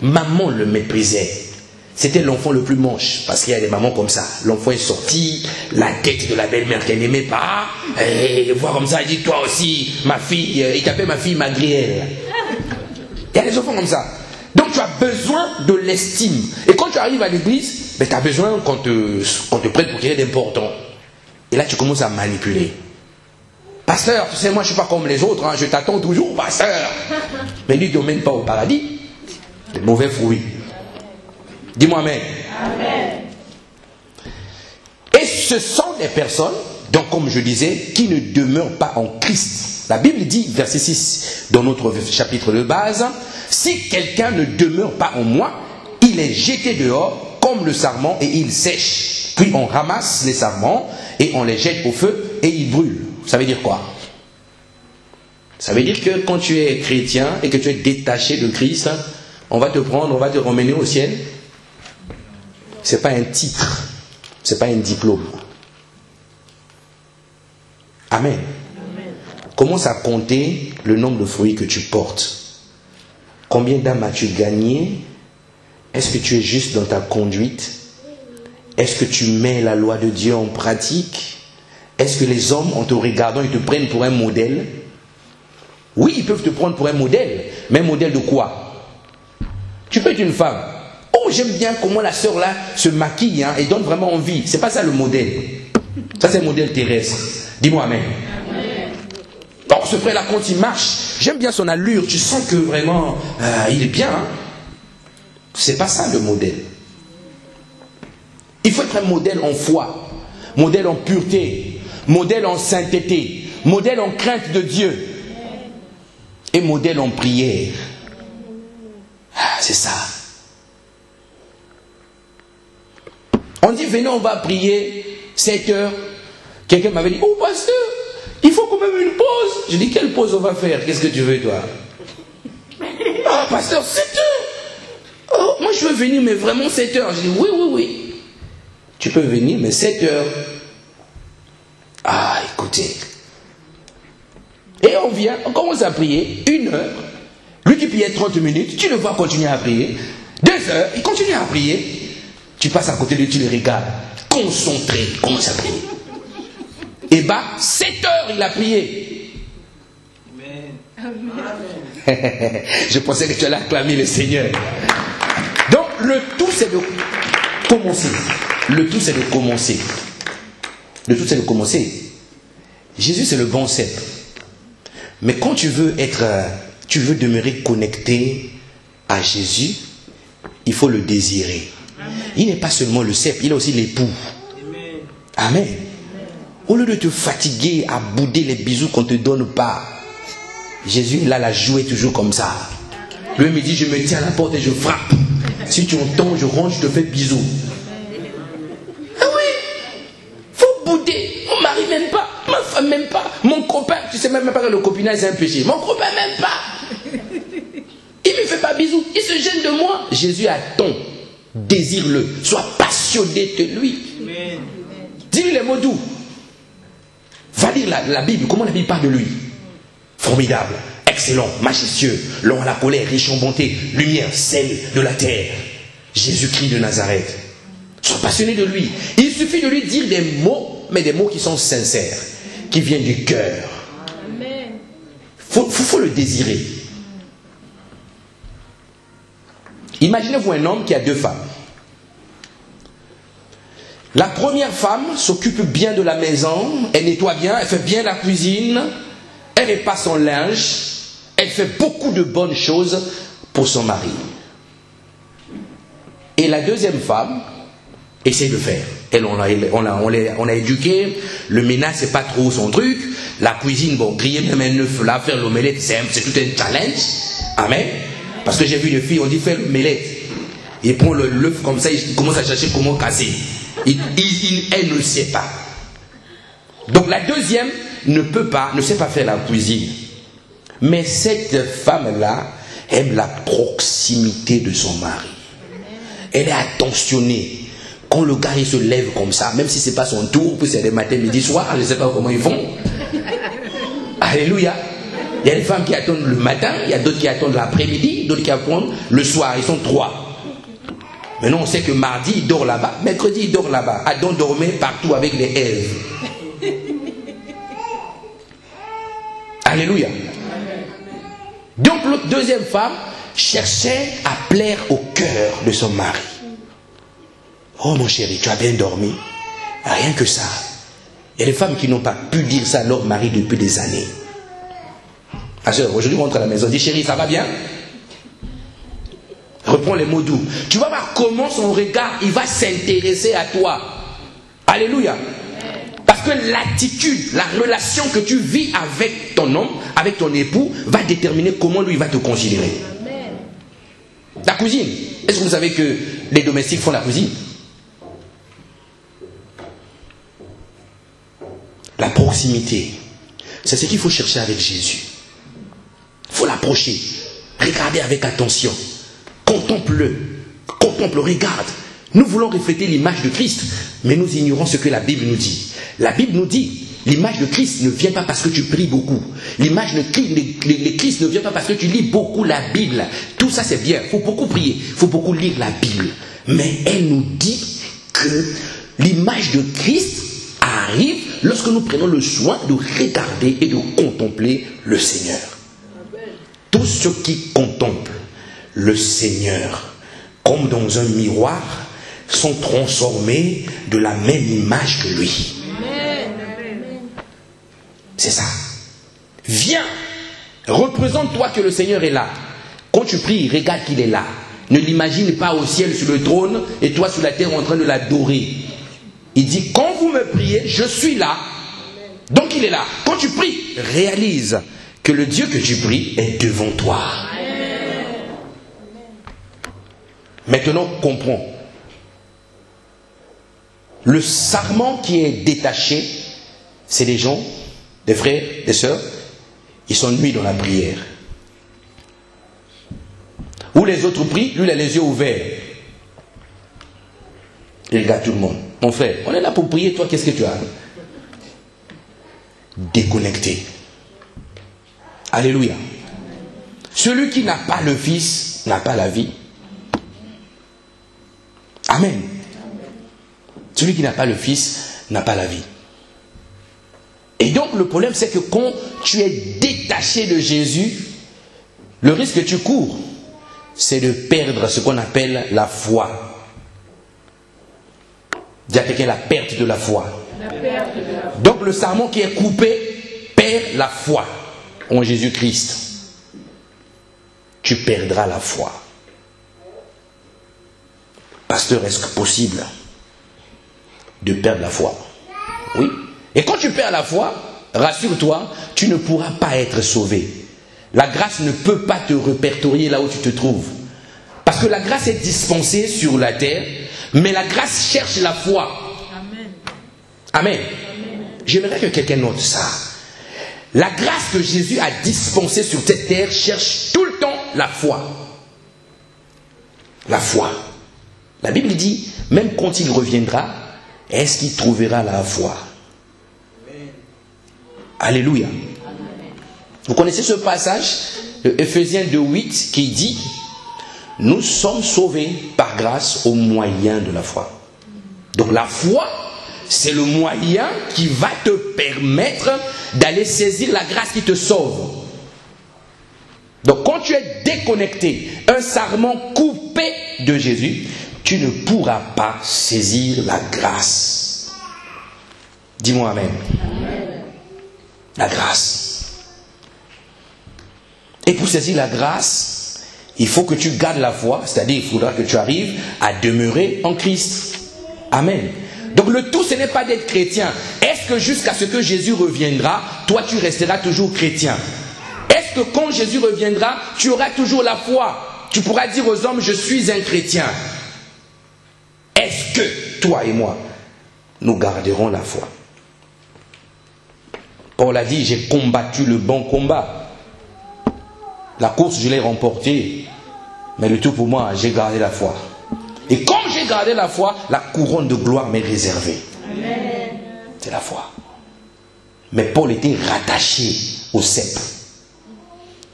Maman le méprisait. C'était l'enfant le plus moche. Parce qu'il y a des mamans comme ça. L'enfant est sorti, la tête de la belle-mère qu'elle n'aimait pas. Et voir comme ça, il dit, toi aussi, ma fille, il t'appelle ma fille Magrielle. Il y a des enfants comme ça. Donc tu as besoin de l'estime. Et quand tu arrives à l'église, tu as besoin qu'on te prête pour quelqu'un d'important. Et là tu commences à manipuler. Pasteur, tu sais, moi je ne suis pas comme les autres, je t'attends toujours, pasteur. Mais lui, il ne mène pas au paradis. Des mauvais fruits. Dis-moi amen. Amen. Et ce sont des personnes, donc comme je disais, qui ne demeurent pas en Christ. La Bible dit, verset 6, dans notre chapitre de base, si quelqu'un ne demeure pas en moi, il est jeté dehors comme le sarment et il sèche. Puis on ramasse les sarments et on les jette au feu et ils brûlent. Ça veut dire quoi? Ça veut dire que quand tu es chrétien et que tu es détaché de Christ, on va te prendre, on va te ramener au ciel. Ce n'est pas un titre, ce n'est pas un diplôme. Amen. Commence à compter le nombre de fruits que tu portes. Combien d'âmes as-tu gagné? Est-ce que tu es juste dans ta conduite? Est-ce que tu mets la loi de Dieu en pratique? Est-ce que les hommes, en te regardant, ils te prennent pour un modèle? Oui, ils peuvent te prendre pour un modèle. Mais un modèle de quoi? Tu peux être une femme. Oh, j'aime bien comment la sœur là se maquille et donne vraiment envie. C'est pas ça le modèle. Ça, c'est un modèle terrestre. Dis-moi amen. Donc ce frère là, quand il marche, j'aime bien son allure. Tu sens que vraiment, il est bien. Hein? C'est pas ça le modèle. Il faut être un modèle en foi, modèle en pureté, modèle en sainteté, modèle en crainte de Dieu et modèle en prière. C'est ça. On dit, venez, on va prier 7 heures. Quelqu'un m'avait dit, oh pasteur, il faut quand même une pause. Je dis, quelle pause on va faire? Qu'est-ce que tu veux toi? Ah pasteur, 7 heures. Oh, moi je veux venir, mais vraiment 7 heures. Je dis, oui. Tu peux venir, mais 7 heures. Ah, écoutez. Et on vient, on commence à prier 1 heure. Lui qui priait 30 minutes, tu le vois continuer à prier. 2 heures, il continue à prier. Tu passes à côté de lui, tu le regardes. Concentré, il commence à prier. Et bah, 7 heures, il a prié. Amen. Je pensais que tu allais acclamer le Seigneur. Donc, le tout, c'est de commencer. Le tout, c'est de commencer. Le tout, c'est de commencer. Jésus, c'est le bon cep. Mais quand tu veux demeurer connecté à Jésus, il faut le désirer. Amen. Il n'est pas seulement le cep, il est aussi l'époux. Amen. Au lieu de te fatiguer à bouder les bisous qu'on ne te donne pas, Jésus, il a la jouer toujours comme ça. Lui me dit, je me tiens à la porte et je frappe. Si tu entends, je rentre, je te fais bisous. Ah oui, faut bouder. Mon mari m'aime pas, ma femme m'aime pas, mon copain, tu sais même pas que le copinage c'est un péché. Mon copain m'aime pas. Il me fait pas bisous, il se gêne de moi. Jésus attend, désire-le, sois passionné de lui. Dis-lui les mots doux. Va lire la Bible, comment la Bible parle de lui. Formidable, excellent, majestueux, long à la colère, riche en bonté, lumière, sel de la terre. Jésus-Christ de Nazareth. Sois passionné de lui. Il suffit de lui dire des mots, mais des mots qui sont sincères, qui viennent du cœur. Faut le désirer. Imaginez-vous un homme qui a 2 femmes. La première femme s'occupe bien de la maison, elle nettoie bien, elle fait bien la cuisine, elle repasse son linge, elle fait beaucoup de bonnes choses pour son mari. Et la deuxième femme essaie de faire. Elle, on a éduqué, le ménage c'est pas trop son truc, la cuisine, bon, griller même un œuf là, faire l'omelette, c'est tout un challenge. Amen. Parce que j'ai vu une fille, on dit faire l'omelette. Il prend l'œuf comme ça, il commence à chercher comment casser. Elle ne sait pas. Donc la deuxième ne sait pas faire la cuisine. Mais cette femme-là aime la proximité de son mari. Elle est attentionnée. Quand le gars il se lève comme ça, même si ce n'est pas son tour, puis c'est le matin, midi, soir, je ne sais pas comment ils font. Alléluia. Il y a des femmes qui attendent le matin, il y a d'autres qui attendent l'après-midi, d'autres qui attendent le soir. Ils sont 3. Maintenant, on sait que mardi, il dort là-bas. Mercredi, il dort là-bas. Adam dormait partout avec les Èves. Alléluia. Donc, l'autre deuxième femme cherchait à plaire au cœur de son mari. Oh, mon chéri, tu as bien dormi. Rien que ça. Il y a des femmes qui n'ont pas pu dire ça à leur mari depuis des années. Aujourd'hui, on rentre à la maison, dit chéri, ça va bien? Reprends les mots doux. Tu vas voir comment son regard, il va s'intéresser à toi. Alléluia. Parce que l'attitude, la relation que tu vis avec ton homme, avec ton époux, va déterminer comment lui va te considérer. La cuisine. Est-ce que vous savez que les domestiques font la cuisine? La proximité. C'est ce qu'il faut chercher avec Jésus. faut l'approcher. Regardez avec attention. Contemple-le. Contemple, regarde. Nous voulons refléter l'image de Christ, mais nous ignorons ce que la Bible nous dit. La Bible nous dit, l'image de Christ ne vient pas parce que tu pries beaucoup. L'image de Christ ne vient pas parce que tu lis beaucoup la Bible. Tout ça c'est bien, il faut beaucoup prier, il faut beaucoup lire la Bible. Mais elle nous dit que l'image de Christ arrive lorsque nous prenons le soin de regarder et de contempler le Seigneur. Tous ceux qui contemplent le Seigneur comme dans un miroir sont transformés de la même image que lui. C'est ça. Viens, représente-toi que le Seigneur est là. Quand tu pries, regarde qu'il est là. Ne l'imagine pas au ciel sur le trône et toi sur la terre en train de l'adorer. Il dit, quand vous me priez, je suis là. Donc il est là. Quand tu pries, réalise que le Dieu que tu pries est devant toi. Maintenant, comprends. Le sarment qui est détaché, c'est des gens, des frères, des sœurs, ils sont nuits dans la prière. Où les autres prient, lui il a les yeux ouverts. Il regarde tout le monde. Mon frère, on est là pour prier, toi qu'est-ce que tu as? Déconnecté. Alléluia. Celui qui n'a pas le Fils n'a pas la vie. Amen. Celui qui n'a pas le Fils n'a pas la vie. Et donc le problème c'est que quand tu es détaché de Jésus, le risque que tu cours, c'est de perdre ce qu'on appelle la foi. Dis à quelqu'un la perte de la foi. Donc le sarment qui est coupé perd la foi en Jésus-Christ. Tu perdras la foi. Pasteur, est-ce que possible de perdre la foi? Oui. Et quand tu perds la foi, rassure-toi, tu ne pourras pas être sauvé. La grâce ne peut pas te répertorier là où tu te trouves. Parce que la grâce est dispensée sur la terre, mais la grâce cherche la foi. Amen. Amen. J'aimerais que quelqu'un note ça. La grâce que Jésus a dispensée sur cette terre cherche tout le temps la foi. La foi. La Bible dit, même quand il reviendra, est-ce qu'il trouvera la foi? Alléluia. Vous connaissez ce passage de Ephésiens 2:8 qui dit, nous sommes sauvés par grâce au moyen de la foi. Donc la foi, c'est le moyen qui va te permettre d'aller saisir la grâce qui te sauve. Donc quand tu es déconnecté, un sarment coupé de Jésus, tu ne pourras pas saisir la grâce. Dis-moi amen. La grâce. Et pour saisir la grâce, il faut que tu gardes la foi, c'est-à-dire il faudra que tu arrives à demeurer en Christ. Amen. Donc le tout, ce n'est pas d'être chrétien. Est-ce que jusqu'à ce que Jésus reviendra, toi tu resteras toujours chrétien? Est-ce que quand Jésus reviendra, tu auras toujours la foi? Tu pourras dire aux hommes, je suis un chrétien. Est-ce que toi et moi, nous garderons la foi? Paul a dit, j'ai combattu le bon combat. La course, je l'ai remportée. Mais le tout pour moi, j'ai gardé la foi. Et comme j'ai gardé la foi, la couronne de gloire m'est réservée. Amen. C'est la foi. Mais Paul était rattaché au cep.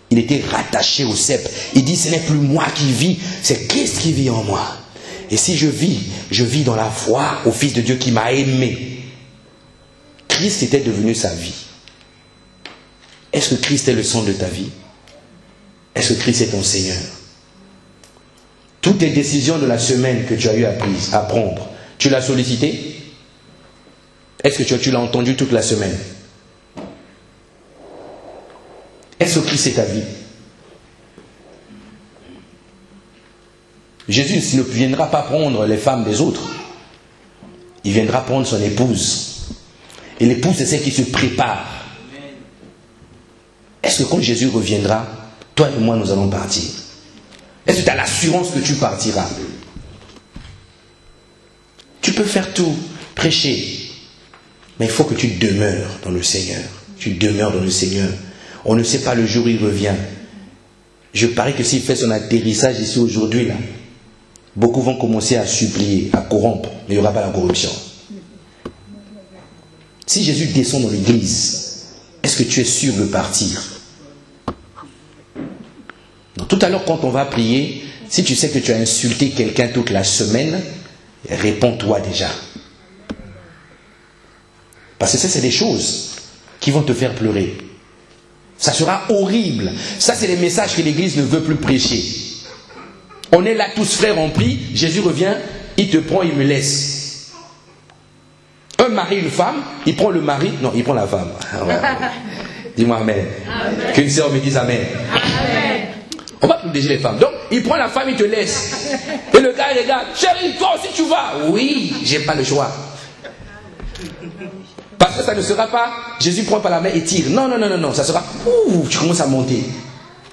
Il était rattaché au cep. Il dit, ce n'est plus moi qui vis, c'est Christ qui vit en moi. Et si je vis dans la foi au Fils de Dieu qui m'a aimé. Christ était devenu sa vie. Est-ce que Christ est le centre de ta vie? Est-ce que Christ est ton Seigneur? Toutes tes décisions de la semaine que tu as eu à prendre, tu l'as sollicité? Est-ce que tu l'as entendu toute la semaine? Est-ce que Christ est ta vie? Jésus ne viendra pas prendre les femmes des autres. Il viendra prendre son épouse. Et l'épouse, c'est celle qui se prépare. Est-ce que quand Jésus reviendra, toi et moi, nous allons partir? Est-ce que tu as l'assurance que tu partiras? Tu peux faire tout, prêcher, mais il faut que tu demeures dans le Seigneur. Tu demeures dans le Seigneur. On ne sait pas le jour où il revient, je parie que s'il fait son atterrissage ici aujourd'hui, là, beaucoup vont commencer à supplier, à corrompre, mais il n'y aura pas la corruption. Si Jésus descend dans l'église, est-ce que tu es sûr de partir? Donc, tout à l'heure, quand on va prier, si tu sais que tu as insulté quelqu'un toute la semaine, réponds-toi déjà. Parce que ça, c'est des choses qui vont te faire pleurer. Ça sera horrible. Ça, c'est les messages que l'Église ne veut plus prêcher. On est là tous frères en prie, Jésus revient, il te prend, il me laisse. Un mari, une femme, il prend le mari, non, il prend la femme. Dis-moi amen. Amen. Qu'une sœur me dise amen. Amen. On va protéger les femmes. Donc, il prend la femme, il te laisse. Et le gars, il regarde, chérie, toi aussi tu vas. Oui, j'ai pas le choix. Parce que ça ne sera pas, Jésus prend par la main et tire. Non, non, non, non, non, ça sera, tu commences à monter.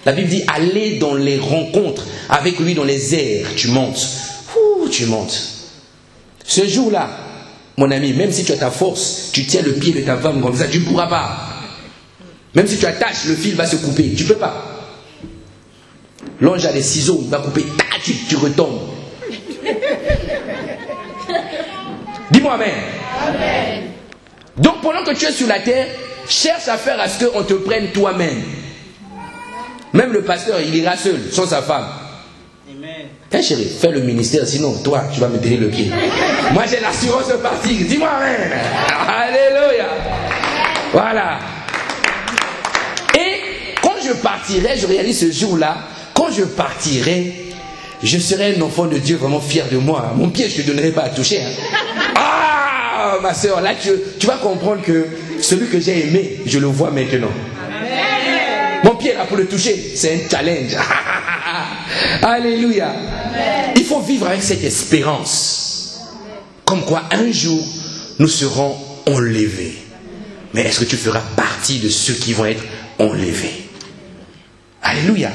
La Bible dit, allez dans les rencontres, avec lui dans les airs, tu montes. Tu montes. Ce jour-là, mon ami, même si tu as ta force, tu tiens le pied de ta femme comme ça, tu ne pourras pas. Même si tu attaches, le fil va se couper, tu ne peux pas. L'ange a des ciseaux, il va couper, tu retombes. Dis-moi amen. Amen. Donc pendant que tu es sur la terre, cherche à faire à ce qu'on te prenne toi-même. Même le pasteur, il ira seul, sans sa femme. Amen. Chérie, fais le ministère, sinon toi, tu vas me tirer le pied. Moi, j'ai l'assurance de partir. Dis-moi amen. Alléluia. Voilà. Et quand je partirai, je réalise ce jour-là, quand je partirai, je serai un enfant de Dieu vraiment fier de moi. Mon pied, je ne te donnerai pas à toucher. Ah, ma soeur, là, tu vas comprendre que celui que j'ai aimé, je le vois maintenant. Amen. Mon pied, là, pour le toucher, c'est un challenge. Alléluia. Amen. Il faut vivre avec cette espérance. Comme quoi, un jour, nous serons enlevés. Mais est-ce que tu feras partie de ceux qui vont être enlevés? Alléluia.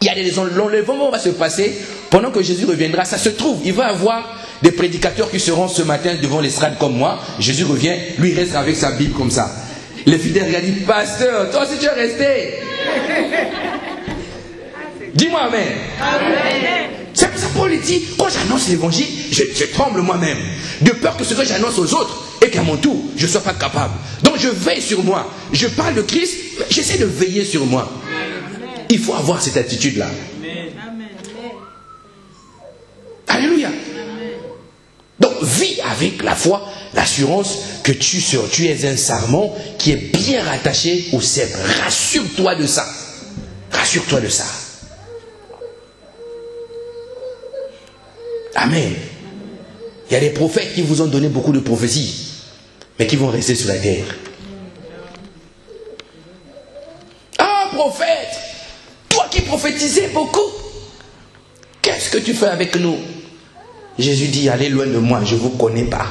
Il y a l'enlèvement va se passer pendant que Jésus reviendra. Ça se trouve, il va y avoir des prédicateurs qui seront ce matin devant l'estrade comme moi. Jésus revient, lui reste avec sa Bible comme ça. Les fidèles regardent, pasteur, toi aussi tu es resté. Dis-moi amen. Amen. C'est pour ça Paul dit, quand j'annonce l'évangile, je tremble moi-même. De peur que ce que j'annonce aux autres et qu'à mon tour, je ne sois pas capable. Donc je veille sur moi. Je parle de Christ, j'essaie de veiller sur moi. Il faut avoir cette attitude-là. Amen. Alléluia. Amen. Donc, vis avec la foi, l'assurance que tu es un sarment qui est bien rattaché au sceptre. Rassure-toi de ça. Rassure-toi de ça. Amen. Il y a des prophètes qui vous ont donné beaucoup de prophéties, mais qui vont rester sur la terre. Ah, prophète! Toi qui prophétisais beaucoup, qu'est-ce que tu fais avec nous? Jésus dit, allez loin de moi, je ne vous connais pas.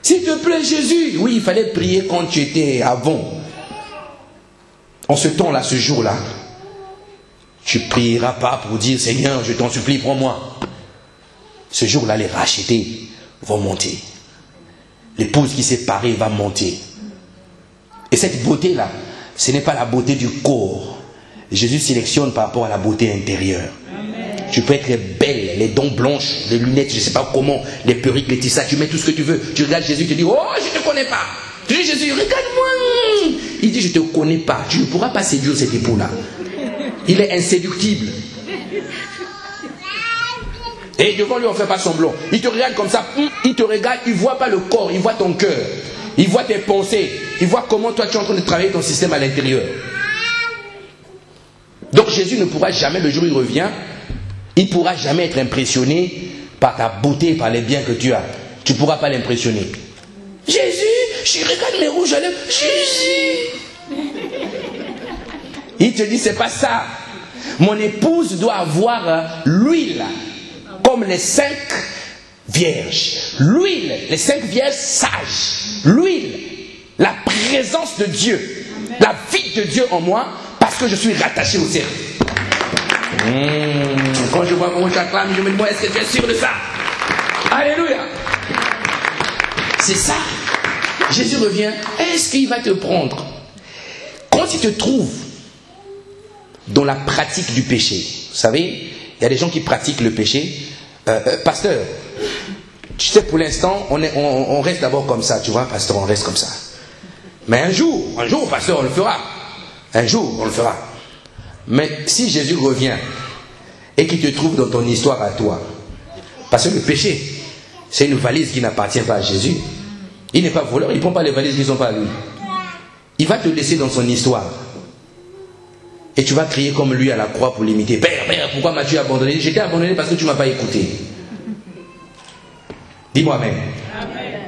S'il te plaît, Jésus, oui, il fallait prier quand tu étais avant. En ce temps-là, ce jour-là, tu ne prieras pas pour dire, Seigneur, je t'en supplie, prends-moi. Ce jour-là, les rachetés vont monter. L'épouse qui s'est parée va monter. Et cette beauté-là, ce n'est pas la beauté du corps. Jésus sélectionne par rapport à la beauté intérieure. Amen. Tu peux être belle, les dents blanches, les lunettes, je ne sais pas comment, les perruques, les tissats, tu mets tout ce que tu veux. Tu regardes Jésus, tu te dis, oh, je ne te connais pas. Tu dis, Jésus, regarde-moi. Il dit, je ne te connais pas. Tu ne pourras pas séduire cet époux-là. Il est inséductible. Et devant lui, on ne fait pas semblant. Il te regarde comme ça, il te regarde, il ne voit pas le corps, il voit ton cœur. Il voit tes pensées. Il voit comment toi tu es en train de travailler ton système à l'intérieur. Donc Jésus ne pourra jamais, le jour où il revient, il ne pourra jamais être impressionné par ta beauté, par les biens que tu as. Tu ne pourras pas l'impressionner. Jésus, je regarde mes rouges à lèvres. Jésus. Il te dit, c'est pas ça. Mon épouse doit avoir l'huile, comme les 5 vierges. L'huile, les 5 vierges sages. L'huile, la présence de Dieu, la vie de Dieu en moi, parce que je suis rattaché au cercle. Quand je vois mon chakra, je me dis, est-ce que tu es sûr de ça? Alléluia. C'est ça. Jésus revient. Est-ce qu'il va te prendre? Quand tu te trouves dans la pratique du péché, vous savez, il y a des gens qui pratiquent le péché. Pasteur, tu sais, pour l'instant, on reste d'abord comme ça, tu vois, pasteur, on reste comme ça. Mais un jour, pasteur, on le fera. Un jour, on le fera. Mais si Jésus revient et qu'il te trouve dans ton histoire à toi, parce que le péché, c'est une valise qui n'appartient pas à Jésus. Il n'est pas voleur, il ne prend pas les valises qui ne sont pas à lui. Il va te laisser dans son histoire. Et tu vas crier comme lui à la croix pour l'imiter. Père, Père, pourquoi m'as-tu abandonné? J'étais abandonné parce que tu ne m'as pas écouté. Dis-moi Amen. Amen.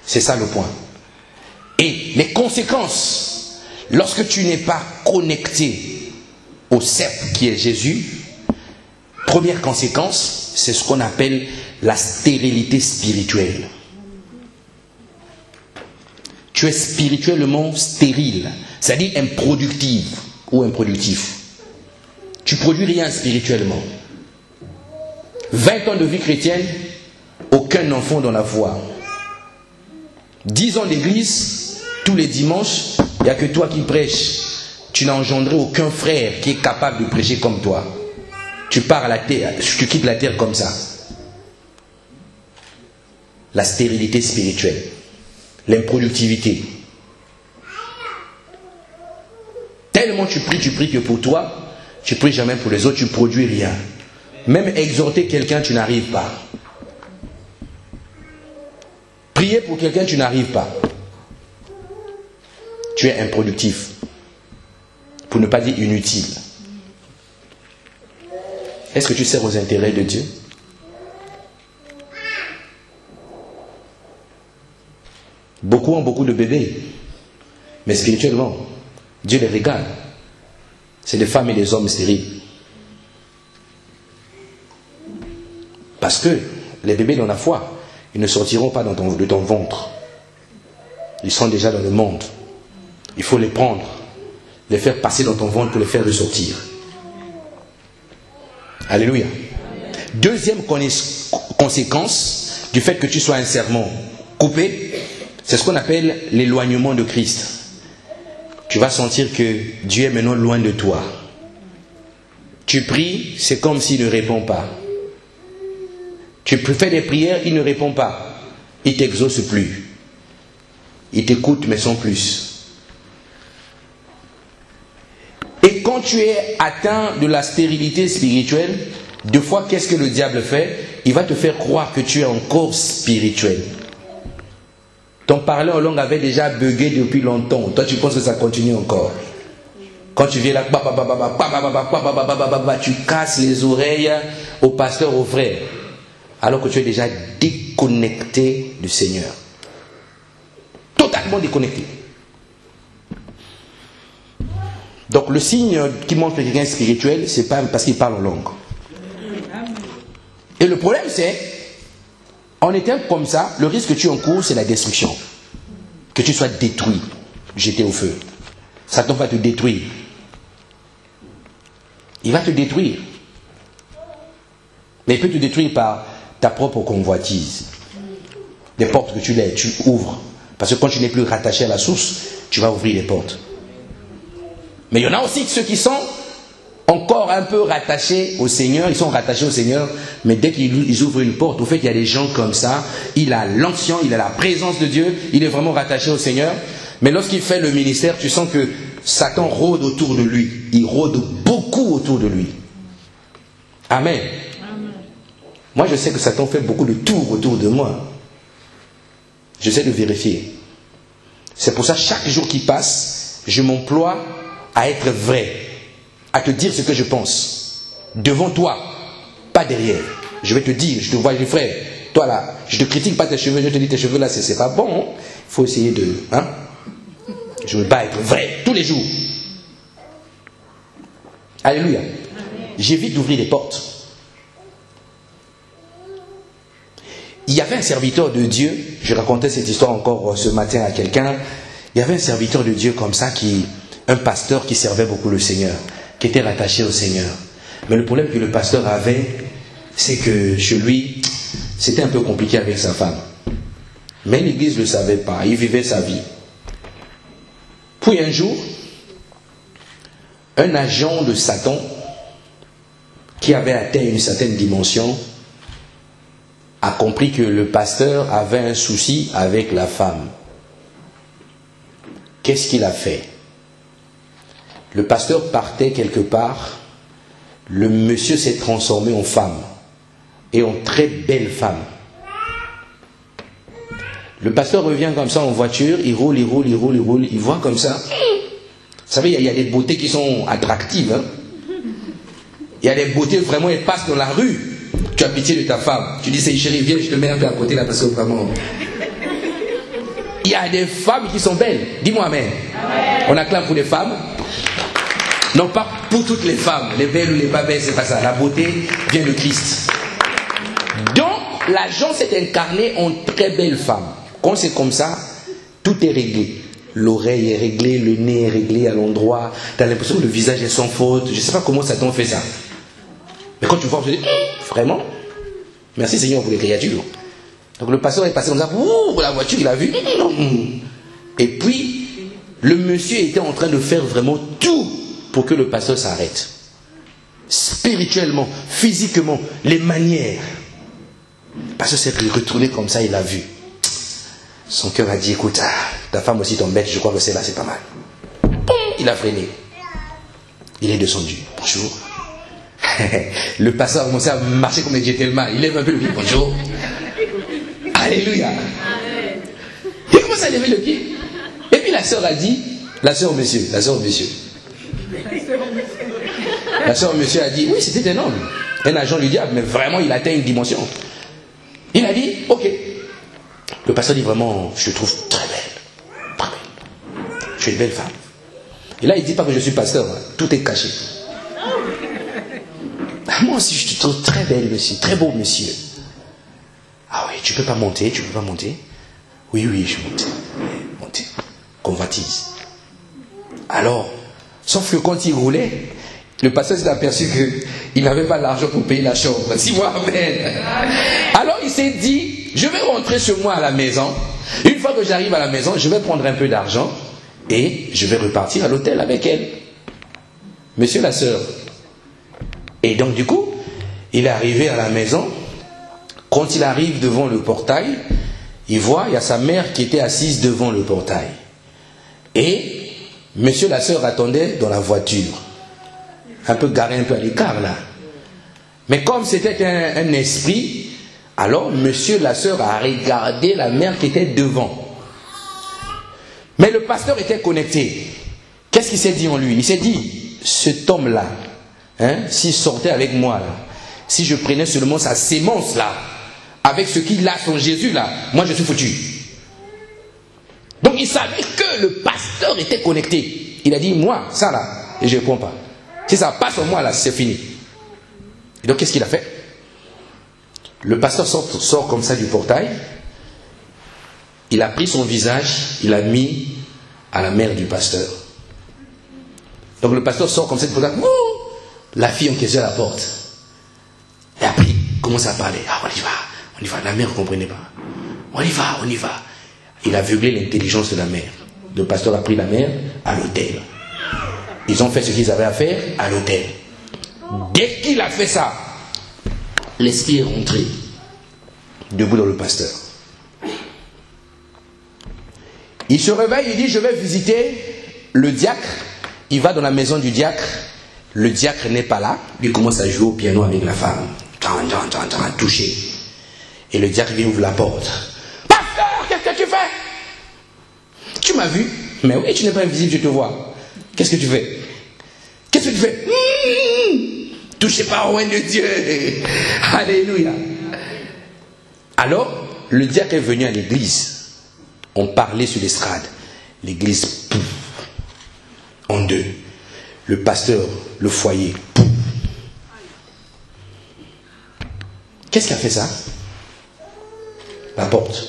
C'est ça le point. Et les conséquences, lorsque tu n'es pas connecté au cep qui est Jésus, première conséquence, c'est ce qu'on appelle la stérilité spirituelle. Tu es spirituellement stérile, c'est-à-dire improductive ou improductif. Tu ne produis rien spirituellement. 20 ans de vie chrétienne, aucun enfant dans la foi. 10 ans d'église, tous les dimanches, il n'y a que toi qui prêches. Tu n'as engendré aucun frère qui est capable de prêcher comme toi. Tu pars à la terre, tu quittes la terre comme ça. La stérilité spirituelle, l'improductivité. Tellement tu pries que pour toi, tu pries jamais pour les autres, tu ne produis rien. Même exhorter quelqu'un, tu n'arrives pas. Prier pour quelqu'un, tu n'arrives pas. Tu es improductif. Pour ne pas dire inutile. Est-ce que tu sers aux intérêts de Dieu? Beaucoup ont beaucoup de bébés. Mais spirituellement, Dieu les régale. C'est des femmes et des hommes stériles. Parce que les bébés dans la foi, ils ne sortiront pas de ton ventre. Ils sont déjà dans le monde. Il faut les prendre, les faire passer dans ton ventre pour les faire ressortir. Alléluia. Deuxième conséquence du fait que tu sois un serment coupé, c'est ce qu'on appelle l'éloignement de Christ. Tu vas sentir que Dieu est maintenant loin de toi. Tu pries, c'est comme s'il ne répond pas. Tu fais des prières, il ne répond pas. Il ne t'exauce plus. Il t'écoute, mais sans plus. Et quand tu es atteint de la stérilité spirituelle, deux fois, qu'est-ce que le diable fait? Il va te faire croire que tu es encore spirituel. Ton parler en langue avait déjà bugué depuis longtemps. Toi, tu penses que ça continue encore. Quand tu viens là, tu casses les oreilles au pasteur, au frère. Alors que tu es déjà déconnecté du Seigneur. Totalement déconnecté. Donc le signe qui montre que quelqu'un est spirituel, c'est pas parce qu'il parle en langue. Et le problème c'est, en étant comme ça, le risque que tu encours, c'est la destruction. Que tu sois détruit, jeté au feu. Satan va te détruire. Il va te détruire. Mais il peut te détruire par ta propre convoitise. Les portes que tu ouvres. Parce que quand tu n'es plus rattaché à la source, tu vas ouvrir les portes. Mais il y en a aussi ceux qui sont encore un peu rattachés au Seigneur. Ils sont rattachés au Seigneur, mais dès qu'ils ouvrent une porte, au fait, il y a des gens comme ça. Il a l'onction, il a la présence de Dieu. Il est vraiment rattaché au Seigneur. Mais lorsqu'il fait le ministère, tu sens que Satan rôde autour de lui. Il rôde beaucoup autour de lui. Amen. Amen. Moi, je sais que Satan fait beaucoup de tours autour de moi. J'essaie de vérifier. C'est pour ça, chaque jour qui passe, je m'emploie à être vrai, à te dire ce que je pense, devant toi, pas derrière. Je vais te dire, je te vois, frère, toi là, je te critique pas tes cheveux, je te dis tes cheveux là, c'est pas bon, il faut essayer de, je ne veux pas être vrai, tous les jours. Alléluia. J'évite d'ouvrir les portes. Il y avait un serviteur de Dieu, je racontais cette histoire encore ce matin à quelqu'un, il y avait un serviteur de Dieu comme ça, un pasteur qui servait beaucoup le Seigneur, qui était rattaché au Seigneur. Mais le problème que le pasteur avait, c'est que chez lui, c'était un peu compliqué avec sa femme. Mais l'église ne le savait pas, il vivait sa vie. Puis un jour, un agent de Satan qui avait atteint une certaine dimension a compris que le pasteur avait un souci avec la femme. Qu'est-ce qu'il a fait? Le pasteur partait quelque part, le monsieur s'est transformé en femme, et en très belle femme. Le pasteur revient comme ça en voiture, il roule, il voit comme ça. Vous savez, il y a des beautés qui sont attractives. Hein? Il y a des beautés, vraiment, elles passent dans la rue. Tu as pitié de ta femme. Tu dis, c'est chérie, viens, je te mets un peu à côté là, parce que vraiment... Il y a des femmes qui sont belles. Dis-moi amen. Amen. On acclame pour les femmes. Non, pas pour toutes les femmes. Les belles ou les pas belles, c'est pas ça. La beauté vient de Christ. Donc, l'agent s'est incarné en très belle femme. Quand c'est comme ça, tout est réglé. L'oreille est réglée, le nez est réglé à l'endroit. Tu as l'impression que le visage est sans faute. Je ne sais pas comment Satan fait ça. Mais quand tu vois, tu dis, vraiment? Merci Seigneur pour les créatures. Donc le pasteur est passé comme ça, ouh, la voiture, il a vu. Et puis, le monsieur était en train de faire vraiment tout pour que le pasteur s'arrête. Spirituellement, physiquement, les manières. Le pasteur s'est retourné comme ça, il a vu. Son cœur a dit, écoute, ta femme aussi t'embête, je crois que c'est là, c'est pas mal. Il a freiné. Il est descendu. Bonjour. Le pasteur a commencé à marcher comme un gentleman. Il lève un peu le pied. Bonjour. Alléluia. Il commence à lever le pied. Et puis la sœur a dit, la sœur monsieur. La sœur monsieur a dit, oui, c'était un homme. Un agent du diable, mais vraiment il atteint une dimension. Il a dit, ok. Le pasteur dit vraiment, je te trouve très belle. Très belle. Je suis une belle femme. Et là il ne dit pas que je suis pasteur. Hein. Tout est caché. Moi aussi je te trouve très belle monsieur, très beau monsieur. Ah oui, tu peux pas monter, tu peux pas monter. Oui, je monte. Monter. Convoitise. Alors, sauf que quand il roulait, le pasteur s'est aperçu qu'il n'avait pas l'argent pour payer la chambre. Dis-moi amen. Alors il s'est dit, je vais rentrer chez moi à la maison. Une fois que j'arrive à la maison, je vais prendre un peu d'argent et je vais repartir à l'hôtel avec elle. Monsieur la sœur. Et donc du coup, il est arrivé à la maison. Quand il arrive devant le portail, il voit, il y a sa mère qui était assise devant le portail. Et monsieur la sœur attendait dans la voiture. Un peu garé, un peu à l'écart là. Mais comme c'était un esprit, alors monsieur la sœur a regardé la mère qui était devant. Mais le pasteur était connecté. Qu'est-ce qu'il s'est dit en lui? Il s'est dit, cet homme-là, s'il sortait avec moi là, si je prenais seulement sa sémence là, avec ce qu'il a, son Jésus là, moi je suis foutu. Donc il savait que le pasteur était connecté. Il a dit, moi, ça là, et je ne prends pas. Si ça passe en moi là, c'est fini. Et donc qu'est-ce qu'il a fait? Le pasteur sort comme ça du portail. Il a pris son visage, il a mis à la mère du pasteur. Donc le pasteur sort comme ça du portail. La fille en question à la porte. Et après, il commence à parler. Ah, on y va. La mère ne comprenait pas. On y va. Il a aveuglé l'intelligence de la mère. Le pasteur a pris la mère à l'hôtel. Ils ont fait ce qu'ils avaient à faire à l'hôtel. Dès qu'il a fait ça, l'esprit est rentré debout dans le pasteur. Il se réveille, il dit, je vais visiter le diacre. Il va dans la maison du diacre. Le diacre n'est pas là. Il commence à jouer au piano avec la femme. Touché. Et le diacre vient ouvre la porte. Pasteur, qu'est-ce que tu fais? Tu m'as vu? Mais oui, tu n'es pas invisible, je te vois. Qu'est-ce que tu fais? Touché par loin de Dieu. Alléluia. Alors, le diacre est venu à l'église. On parlait sur l'estrade. L'église, pouf, en deux. Le pasteur, le foyer, pouf. Qu'est-ce qui a fait ça? La porte.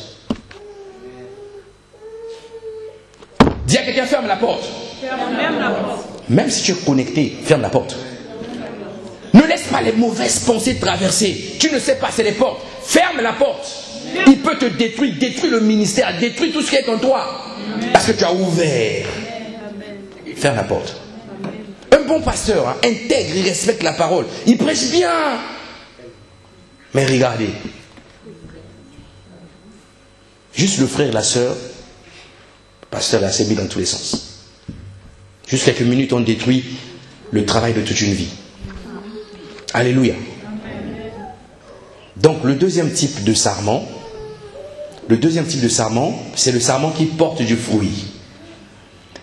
Dis à quelqu'un, ferme la porte. Ferme la porte. Même si tu es connecté, ferme la porte. Ne laisse pas les mauvaises pensées traverser. Tu ne sais pas, c'est les portes. Ferme la porte. Il peut te détruire, détruire le ministère, détruire tout ce qui est en toi. Parce que tu as ouvert. ferme la porte. Un bon pasteur, hein, intègre, il respecte la parole. Il prêche bien. Mais regardez. Juste le frère, la sœur, le pasteur a sévi dans tous les sens. Juste quelques minutes ont détruit le travail de toute une vie. Alléluia. Donc le deuxième type de sarment, c'est le sarment qui porte du fruit.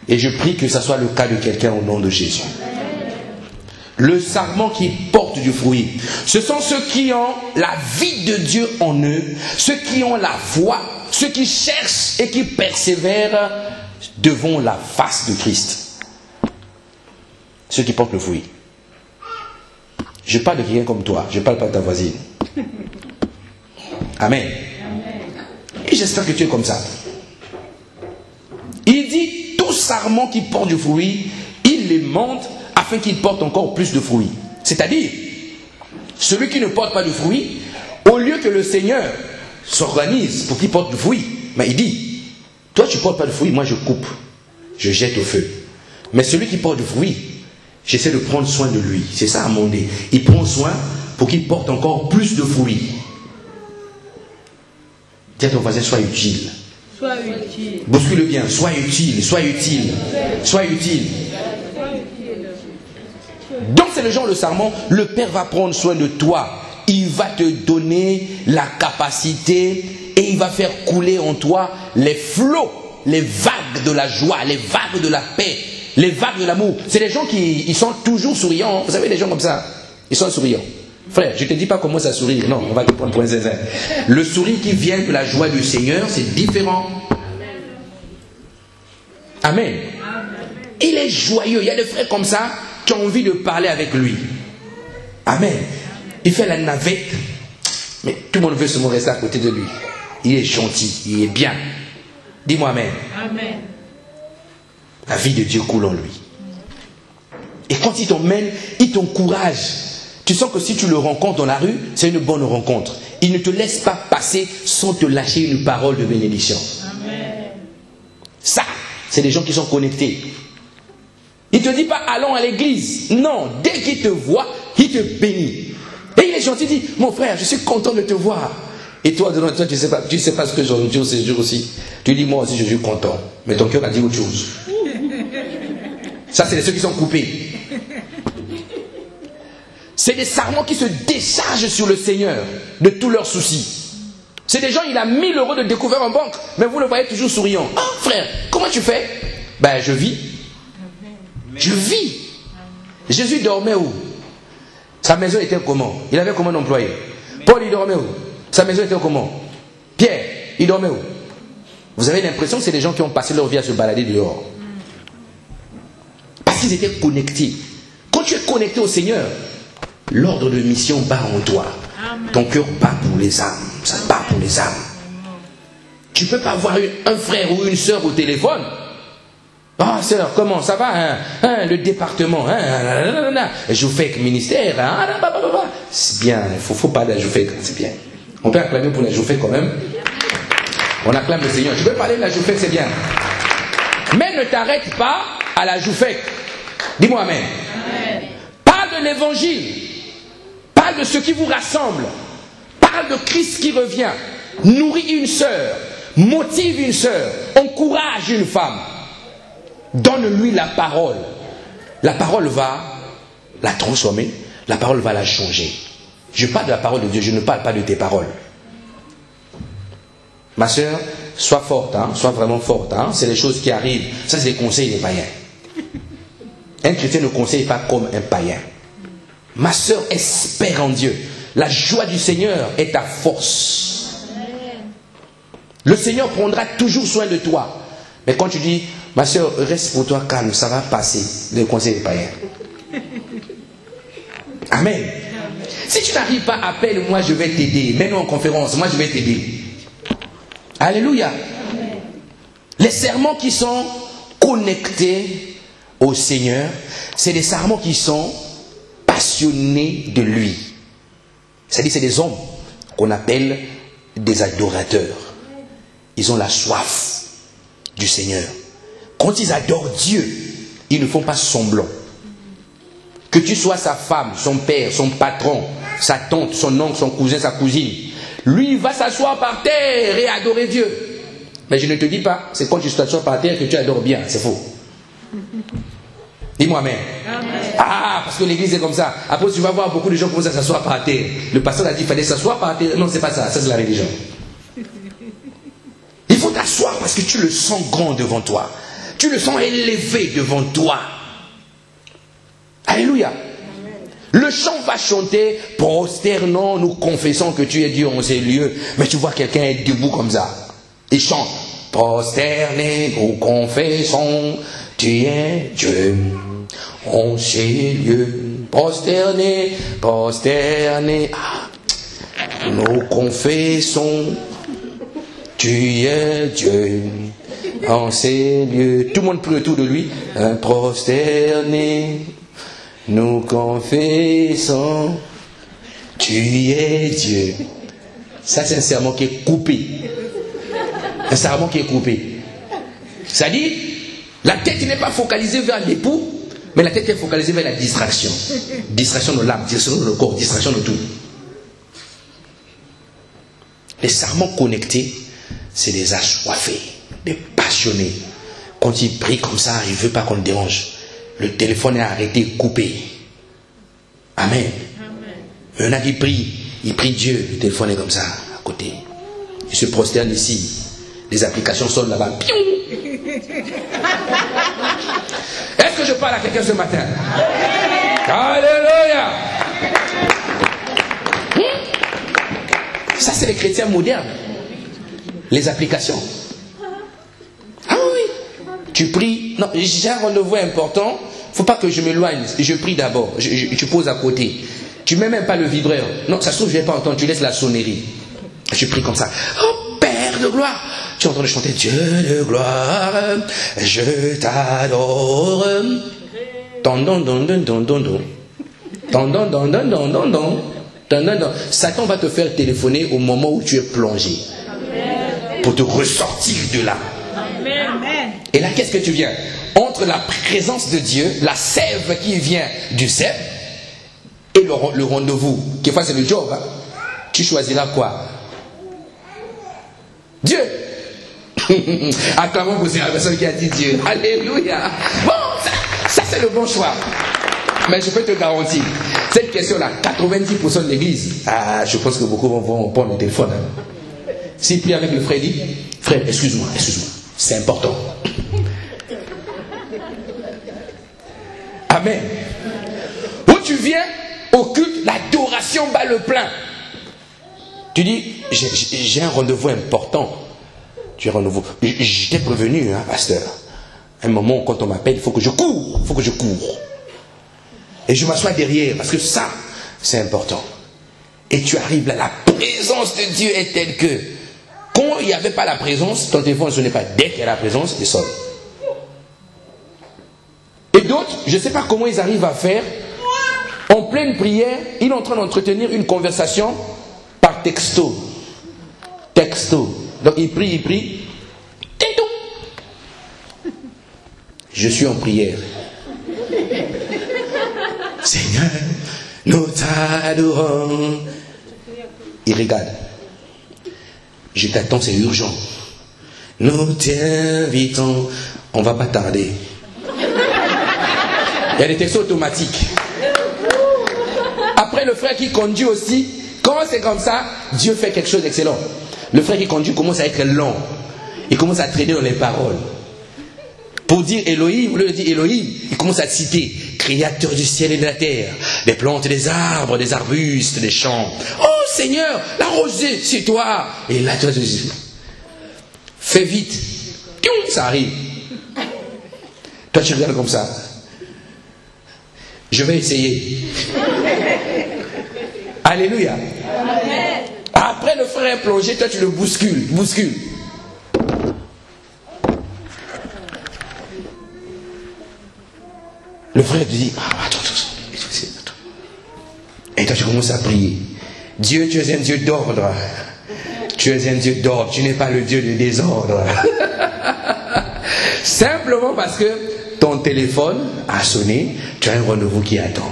Et je prie que ce soit le cas de quelqu'un au nom de Jésus. Le sarment qui porte du fruit, ce sont ceux qui ont la vie de Dieu en eux, ceux qui ont la foi, ceux qui cherchent et qui persévèrent devant la face de Christ. Ceux qui portent le fruit. Je parle de quelqu'un comme toi, je ne parle pas de ta voisine. Amen. Et j'espère que tu es comme ça. Il dit, tout sarment qui porte du fruit, il les monte afin qu'il porte encore plus de fruits. C'est-à-dire, celui qui ne porte pas de fruits, au lieu que le Seigneur s'organise pour qu'il porte du fruit, mais il dit, toi tu ne portes pas de fruits, moi je coupe, je jette au feu. Mais celui qui porte du fruit, j'essaie de prendre soin de lui. C'est ça, Amandé. Il prend soin pour qu'il porte encore plus de fruits. Dis à ton voisin, sois utile. Sois utile. Bouscule bien, sois utile, sois utile, sois utile. Donc c'est le genre de sarment, le Père va prendre soin de toi. Il va te donner la capacité et il va faire couler en toi les flots, les vagues de la joie, les vagues de la paix, les vagues de l'amour. C'est des gens qui ils sont toujours souriants. Vous savez, des gens comme ça, ils sont souriants. Frère, je ne te dis pas comment ça sourire. Non, on va te prendre pour un zinzin. Le sourire qui vient de la joie du Seigneur, c'est différent. Amen. Il est joyeux. Il y a des frères comme ça qui ont envie de parler avec lui. Amen. Il fait la navette, mais tout le monde veut seulement rester à côté de lui. Il est gentil, il est bien. Dis-moi amen. Amen. La vie de Dieu coule en lui. Et quand il t'emmène, il t'encourage. Tu sens que si tu le rencontres dans la rue, c'est une bonne rencontre. Il ne te laisse pas passer sans te lâcher une parole de bénédiction. Amen. Ça, c'est des gens qui sont connectés. Il ne te dit pas allons à l'église. Non, dès qu'il te voit, il te bénit. Et il est gentil, il dit, mon frère, je suis content de te voir. Et toi, tu ne sais pas ce que j'ai entendu ces jours aussi. Tu dis, moi aussi, je suis content. Mais ton cœur a dit autre chose. Ça, c'est ceux qui sont coupés. C'est des sarments qui se déchargent sur le Seigneur de tous leurs soucis. C'est des gens, il a 1000 € de découvert en banque, mais vous le voyez toujours souriant. Oh frère, comment tu fais? Ben je vis. Je vis. Jésus dormait où? Sa maison était comment? Il avait combien d'employés? Paul, il dormait où? Sa maison était comment? Pierre, il dormait où? Vous avez l'impression que c'est des gens qui ont passé leur vie à se balader dehors. Parce qu'ils étaient connectés. Quand tu es connecté au Seigneur, l'ordre de mission bat en toi. Amen. Ton cœur bat pour les âmes. Ça bat pour les âmes. Tu ne peux pas avoir un frère ou une soeur au téléphone. Ah, sœur, comment ça va le département, Joufek ministère. C'est bien, il faut pas de la Joufek, c'est bien. On peut acclamer pour la Joufek quand même. On acclame le Seigneur. Tu peux parler de la Joufek, c'est bien. Mais ne t'arrête pas à la Joufek. Dis-moi amen. Amen. Parle de l'évangile. Parle de ce qui vous rassemble. Parle de Christ qui revient. Nourris une sœur. Motive une sœur. Encourage une femme. Donne-lui la parole. La parole va la transformer. La parole va la changer. Je parle de la parole de Dieu. Je ne parle pas de tes paroles. Ma sœur, sois forte. Sois vraiment forte. C'est les choses qui arrivent. Ça, c'est les conseils des païens. Un chrétien ne conseille pas comme un païen. Ma sœur, espère en Dieu. La joie du Seigneur est ta force. Le Seigneur prendra toujours soin de toi. Mais quand tu dis, ma sœur, reste pour toi calme, ça va passer. Le conseil des païens. Amen. Si tu n'arrives pas, appelle-moi, je vais t'aider. Mets-nous en conférence, moi je vais t'aider. Alléluia. Les serments qui sont connectés au Seigneur, c'est des serments qui sont passionnés de lui. C'est-à-dire c'est des hommes qu'on appelle des adorateurs. Ils ont la soif du Seigneur. Quand ils adorent Dieu, ils ne font pas semblant. Que tu sois sa femme, son père, son patron, sa tante, son oncle, son cousin, sa cousine, lui il va s'asseoir par terre et adorer Dieu. Mais je ne te dis pas, c'est quand tu t'assois par terre que tu adores bien, c'est faux. Dis-moi amen. Ah, parce que l'église est comme ça. Après tu vas voir beaucoup de gens qui commencent à s'asseoir par terre. Le pasteur a dit qu'il fallait s'asseoir par terre. Non, c'est pas ça, ça c'est la religion. Il faut t'asseoir parce que tu le sens grand devant toi. Tu le sens élevé devant toi. Alléluia. Le chant va chanter, prosternons, nous confessons que tu es Dieu en ces lieux. Mais tu vois quelqu'un être debout comme ça. Il chante, prosternez, nous confessons, tu es Dieu en ces lieux. Prosternez, prosternez, nous confessons, tu es Dieu en ces lieux. Tout le monde prie autour de lui. Prosternez, nous confessons, tu es Dieu. Ça, c'est un serment qui est coupé. Un serment qui est coupé. Ça dit, la tête n'est pas focalisée vers l'époux, mais la tête est focalisée vers la distraction. Distraction de l'âme, distraction de le corps, distraction de tout. Les serments connectés, c'est des assoiffés, des passionnés. Quand ils prient comme ça, ils ne veulent pas qu'on le dérange. Le téléphone est arrêté, coupé. Amen. Il y en a qui prient, ils prient Dieu, le téléphone est comme ça, à côté. Ils se prosternent ici. Les applications sonnent là-bas. Est-ce que je parle à quelqu'un ce matin? Alléluia. Ça, c'est les chrétiens modernes. Les applications. Ah oui. Tu pries. Non, j'ai un rendez-vous important. Il ne faut pas que je m'éloigne. Je prie d'abord. Tu poses à côté. Tu ne mets même pas le vibreur. Non, ça se trouve, je ne vais pas entendre. Tu laisses la sonnerie. Je prie comme ça. Oh, Père de gloire. Tu entends chanter Dieu de gloire. Je t'adore. Satan va te faire téléphoner au moment où tu es plongé. Pour te ressortir de là. Et là, qu'est-ce que tu viens? Entre la présence de Dieu, la sève qui vient du cep, et le rendez-vous, quelquefois c'est le job, hein. Tu choisiras quoi? Dieu. Acclamons pour la personne qui a dit Dieu. Alléluia. Bon, ça c'est le bon choix. Mais je peux te garantir, cette question-là, 90% de l'église, je pense que beaucoup vont prendre le téléphone. Hein. S'il prie avec le frère, dit, frère, excuse-moi, c'est important. Amen. Où tu viens au culte, l'adoration bat le plein. Tu dis, j'ai un rendez-vous important. Tu as un rendez-vous. Je t'ai prévenu, hein, pasteur. À un moment, quand on m'appelle, il faut que je cours. Et je m'assois derrière, parce que ça, c'est important. Et tu arrives là, la présence de Dieu est telle que, quand il n'y avait pas la présence, ton téléphone ne sonnait pas. Dès qu'il y a la présence, il sonne. Et d'autres, je ne sais pas comment ils arrivent à faire, en pleine prière, ils sont en train d'entretenir une conversation par texto. Donc il prie. Je suis en prière. Seigneur, nous t'adorons. Il regarde. Je t'attends, c'est urgent. Nous t'invitons. On ne va pas tarder. Il y a des textos automatiques. Après, le frère qui conduit aussi, quand c'est comme ça, Dieu fait quelque chose d'excellent. Le frère qui conduit commence à être lent. Il commence à traîner dans les paroles. Pour dire Elohim, au lieu de dire Elohim, il commence à citer Créateur du ciel et de la terre, des plantes, des arbres, des arbustes, des champs. Oh Seigneur, la rosée, c'est toi. Et là, tu dis, fais vite. Ça arrive. Toi, tu regardes comme ça. Je vais essayer. Alléluia. Amen. Après le frère est plongé, toi tu le bouscules. Le frère te dit, attends. Et toi tu commences à prier. Dieu, tu es un Dieu d'ordre. Tu es un Dieu d'ordre. Tu n'es pas le Dieu de désordre. Simplement parce que ton téléphone a sonné, tu as un rendez-vous qui attend.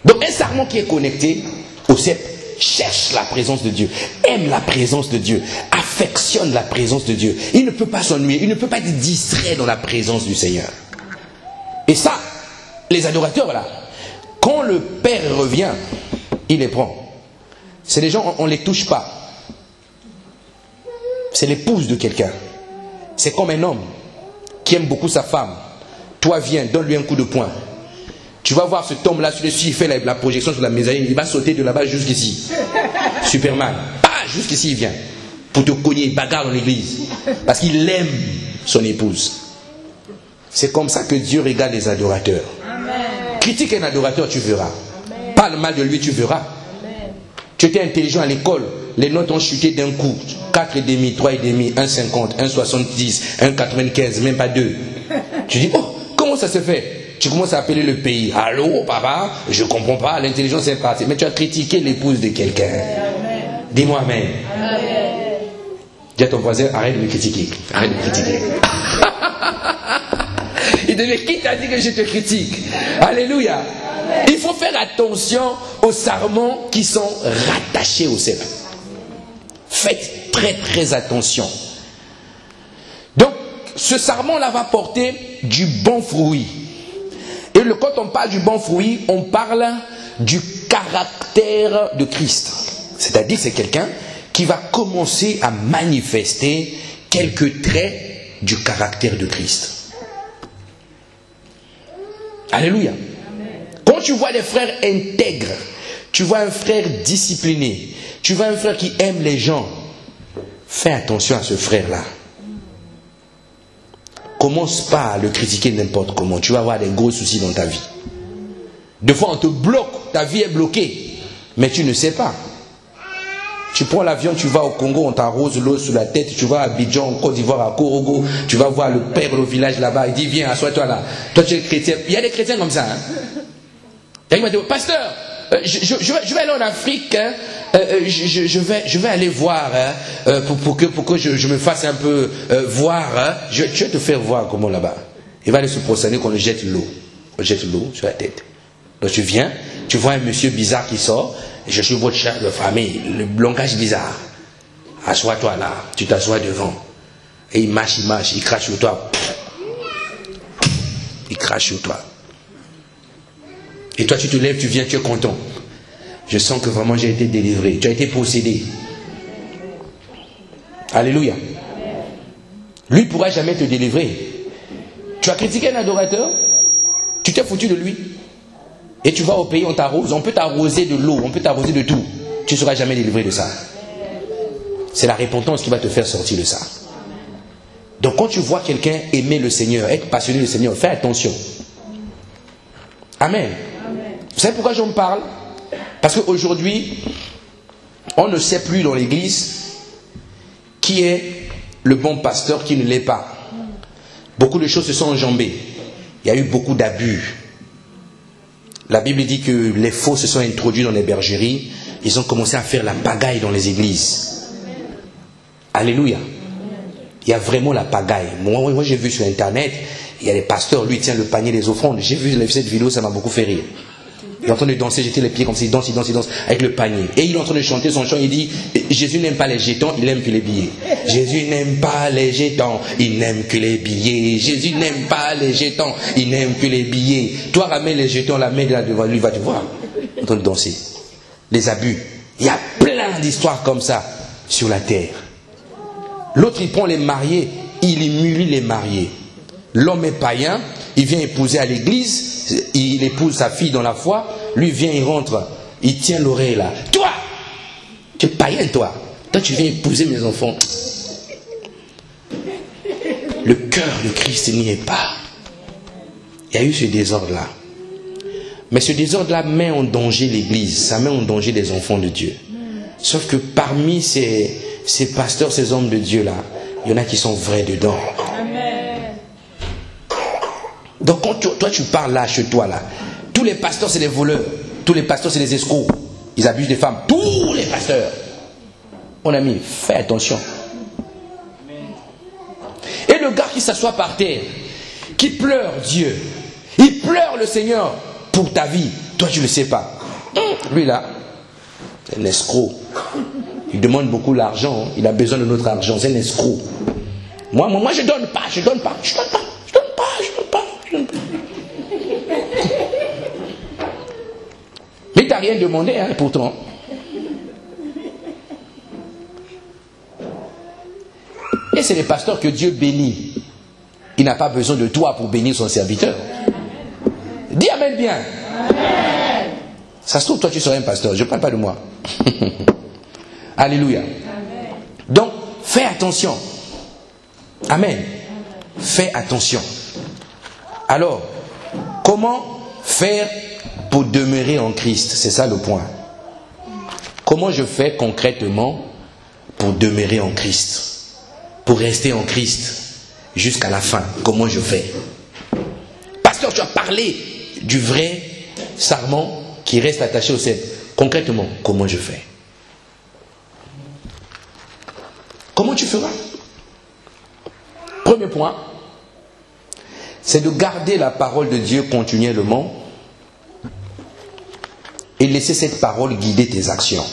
Donc un sarment qui est connecté au cep cherche la présence de Dieu, aime la présence de Dieu, affectionne la présence de Dieu. Il ne peut pas s'ennuyer, il ne peut pas être distrait dans la présence du Seigneur. Et ça, les adorateurs, voilà. Quand le Père revient, il les prend. C'est des gens, on ne les touche pas. C'est l'épouse de quelqu'un. C'est comme un homme qui aime beaucoup sa femme. Toi, viens, donne-lui un coup de poing. Tu vas voir cet homme-là, celui-ci, il fait la projection sur la mezzanine, il va sauter de là-bas jusqu'ici. Superman. Ah, jusqu'ici, il vient. Pour te cogner, il bagarre dans l'église. Parce qu'il aime son épouse. C'est comme ça que Dieu regarde les adorateurs. Amen. Critique un adorateur, tu verras. Amen. Parle mal de lui, tu verras. Amen. Tu étais intelligent à l'école, les notes ont chuté d'un coup. 4,5, 3,5, 1,50, 1,70, 1,95, même pas 2. Tu dis, oh, comment ça se fait? Tu commences à appeler le pays. Allô, papa, je ne comprends pas, l'intelligence est partie. Mais tu as critiqué l'épouse de quelqu'un. Dis-moi amen. Amen. Dis à ton voisin, arrête de me critiquer. Arrête de me critiquer. Il dit, mais qui t'a dit que je te critique? Alléluia. Amen. Il faut faire attention aux sarments qui sont rattachés au cep. Faites très très attention. Donc, ce sarment-là va porter du bon fruit. Et quand on parle du bon fruit, on parle du caractère de Christ. C'est-à-dire que c'est quelqu'un qui va commencer à manifester quelques traits du caractère de Christ. Alléluia. Amen. Quand tu vois des frères intègres, tu vois un frère discipliné, tu vois un frère qui aime les gens, fais attention à ce frère-là. Commence pas à le critiquer n'importe comment. Tu vas avoir des gros soucis dans ta vie. Des fois, on te bloque. Ta vie est bloquée. Mais tu ne sais pas. Tu prends l'avion, tu vas au Congo, on t'arrose l'eau sur la tête. Tu vas à Abidjan, en Côte d'Ivoire, à Korogo. Tu vas voir le père au village là-bas. Il dit, viens, assois-toi là. Toi, tu es chrétien. Il y a des chrétiens comme ça. Il m'a dit, pasteur, je vais aller en Afrique. Hein. Je vais aller voir pour que je me fasse un peu voir. Hein. Je vais te faire voir comment là-bas. Il va aller se prosterner qu'on le jette l'eau. On jette l'eau sur la tête. Donc tu viens, tu vois un monsieur bizarre qui sort. Je suis votre chef de famille. Le langage bizarre. Assois-toi là. Tu t'assois devant. Et il marche, il crache sur toi. Il crache sur toi. Et toi tu te lèves, tu viens, tu es content. Je sens que vraiment j'ai été délivré. Tu as été possédé. Alléluia. Lui ne pourra jamais te délivrer. Tu as critiqué un adorateur, tu t'es foutu de lui. Et tu vas au pays, on t'arrose. On peut t'arroser de l'eau, on peut t'arroser de tout. Tu ne seras jamais délivré de ça. C'est la repentance qui va te faire sortir de ça. Donc quand tu vois quelqu'un aimer le Seigneur, être passionné du Seigneur, fais attention. Amen. Vous savez pourquoi j'en parle? Parce qu'aujourd'hui, on ne sait plus dans l'église qui est le bon pasteur, qui ne l'est pas. Beaucoup de choses se sont enjambées. Il y a eu beaucoup d'abus. La Bible dit que les faux se sont introduits dans les bergeries. Ils ont commencé à faire la pagaille dans les églises. Alléluia. Il y a vraiment la pagaille. Moi j'ai vu sur Internet, il y a des pasteurs, lui il tient le panier des offrandes. J'ai vu cette vidéo, ça m'a beaucoup fait rire. Il est en train de danser, jeter les pieds comme ça, il danse avec le panier. Et il est en train de chanter son chant, il dit, Jésus n'aime pas les jetons, il n'aime que les billets. Jésus n'aime pas les jetons, il n'aime que les billets. Jésus n'aime pas les jetons, il n'aime que les billets. Toi ramène les jetons, la main de là devant lui, va te voir. Il est en train de danser. Les abus. Il y a plein d'histoires comme ça sur la terre. L'autre il prend les mariés, il humilie les mariés. L'homme est païen, il vient épouser à l'église, il épouse sa fille dans la foi, lui vient, il rentre, il tient l'oreille là. Toi, tu es païen toi. Toi tu viens épouser mes enfants. Le cœur de Christ n'y est pas. Il y a eu ce désordre-là. Mais ce désordre-là met en danger l'église, ça met en danger les enfants de Dieu. Sauf que parmi ces pasteurs, ces hommes de Dieu-là, il y en a qui sont vrais dedans. Donc quand toi tu parles là, chez toi là, tous les pasteurs c'est des voleurs, tous les pasteurs c'est des escrocs, ils abusent des femmes, tous les pasteurs. Mon ami, fais attention. Et le gars qui s'assoit par terre, qui pleure Dieu. Il pleure le Seigneur pour ta vie. Toi, tu ne le sais pas. Lui là, c'est un escroc. Il demande beaucoup l'argent. Il a besoin de notre argent. C'est un escroc. Moi, je ne donne pas. Mais tu n'as rien demandé, hein, pourtant. Et c'est les pasteurs que Dieu bénit. Il n'a pas besoin de toi pour bénir son serviteur. Dis amen bien. Amen. Ça se trouve, toi tu serais un pasteur. Je ne parle pas de moi. Alléluia. Amen. Donc, fais attention. Amen. Fais attention. Alors, comment faire pour demeurer en Christ? C'est ça le point. Comment je fais concrètement pour demeurer en Christ? Pour rester en Christ jusqu'à la fin? Comment je fais? Pasteur, tu as parlé du vrai sarment qui reste attaché au cèdre. Concrètement, comment je fais? Comment tu feras? Premier point, c'est de garder la parole de Dieu continuellement et laisser cette parole guider tes actions.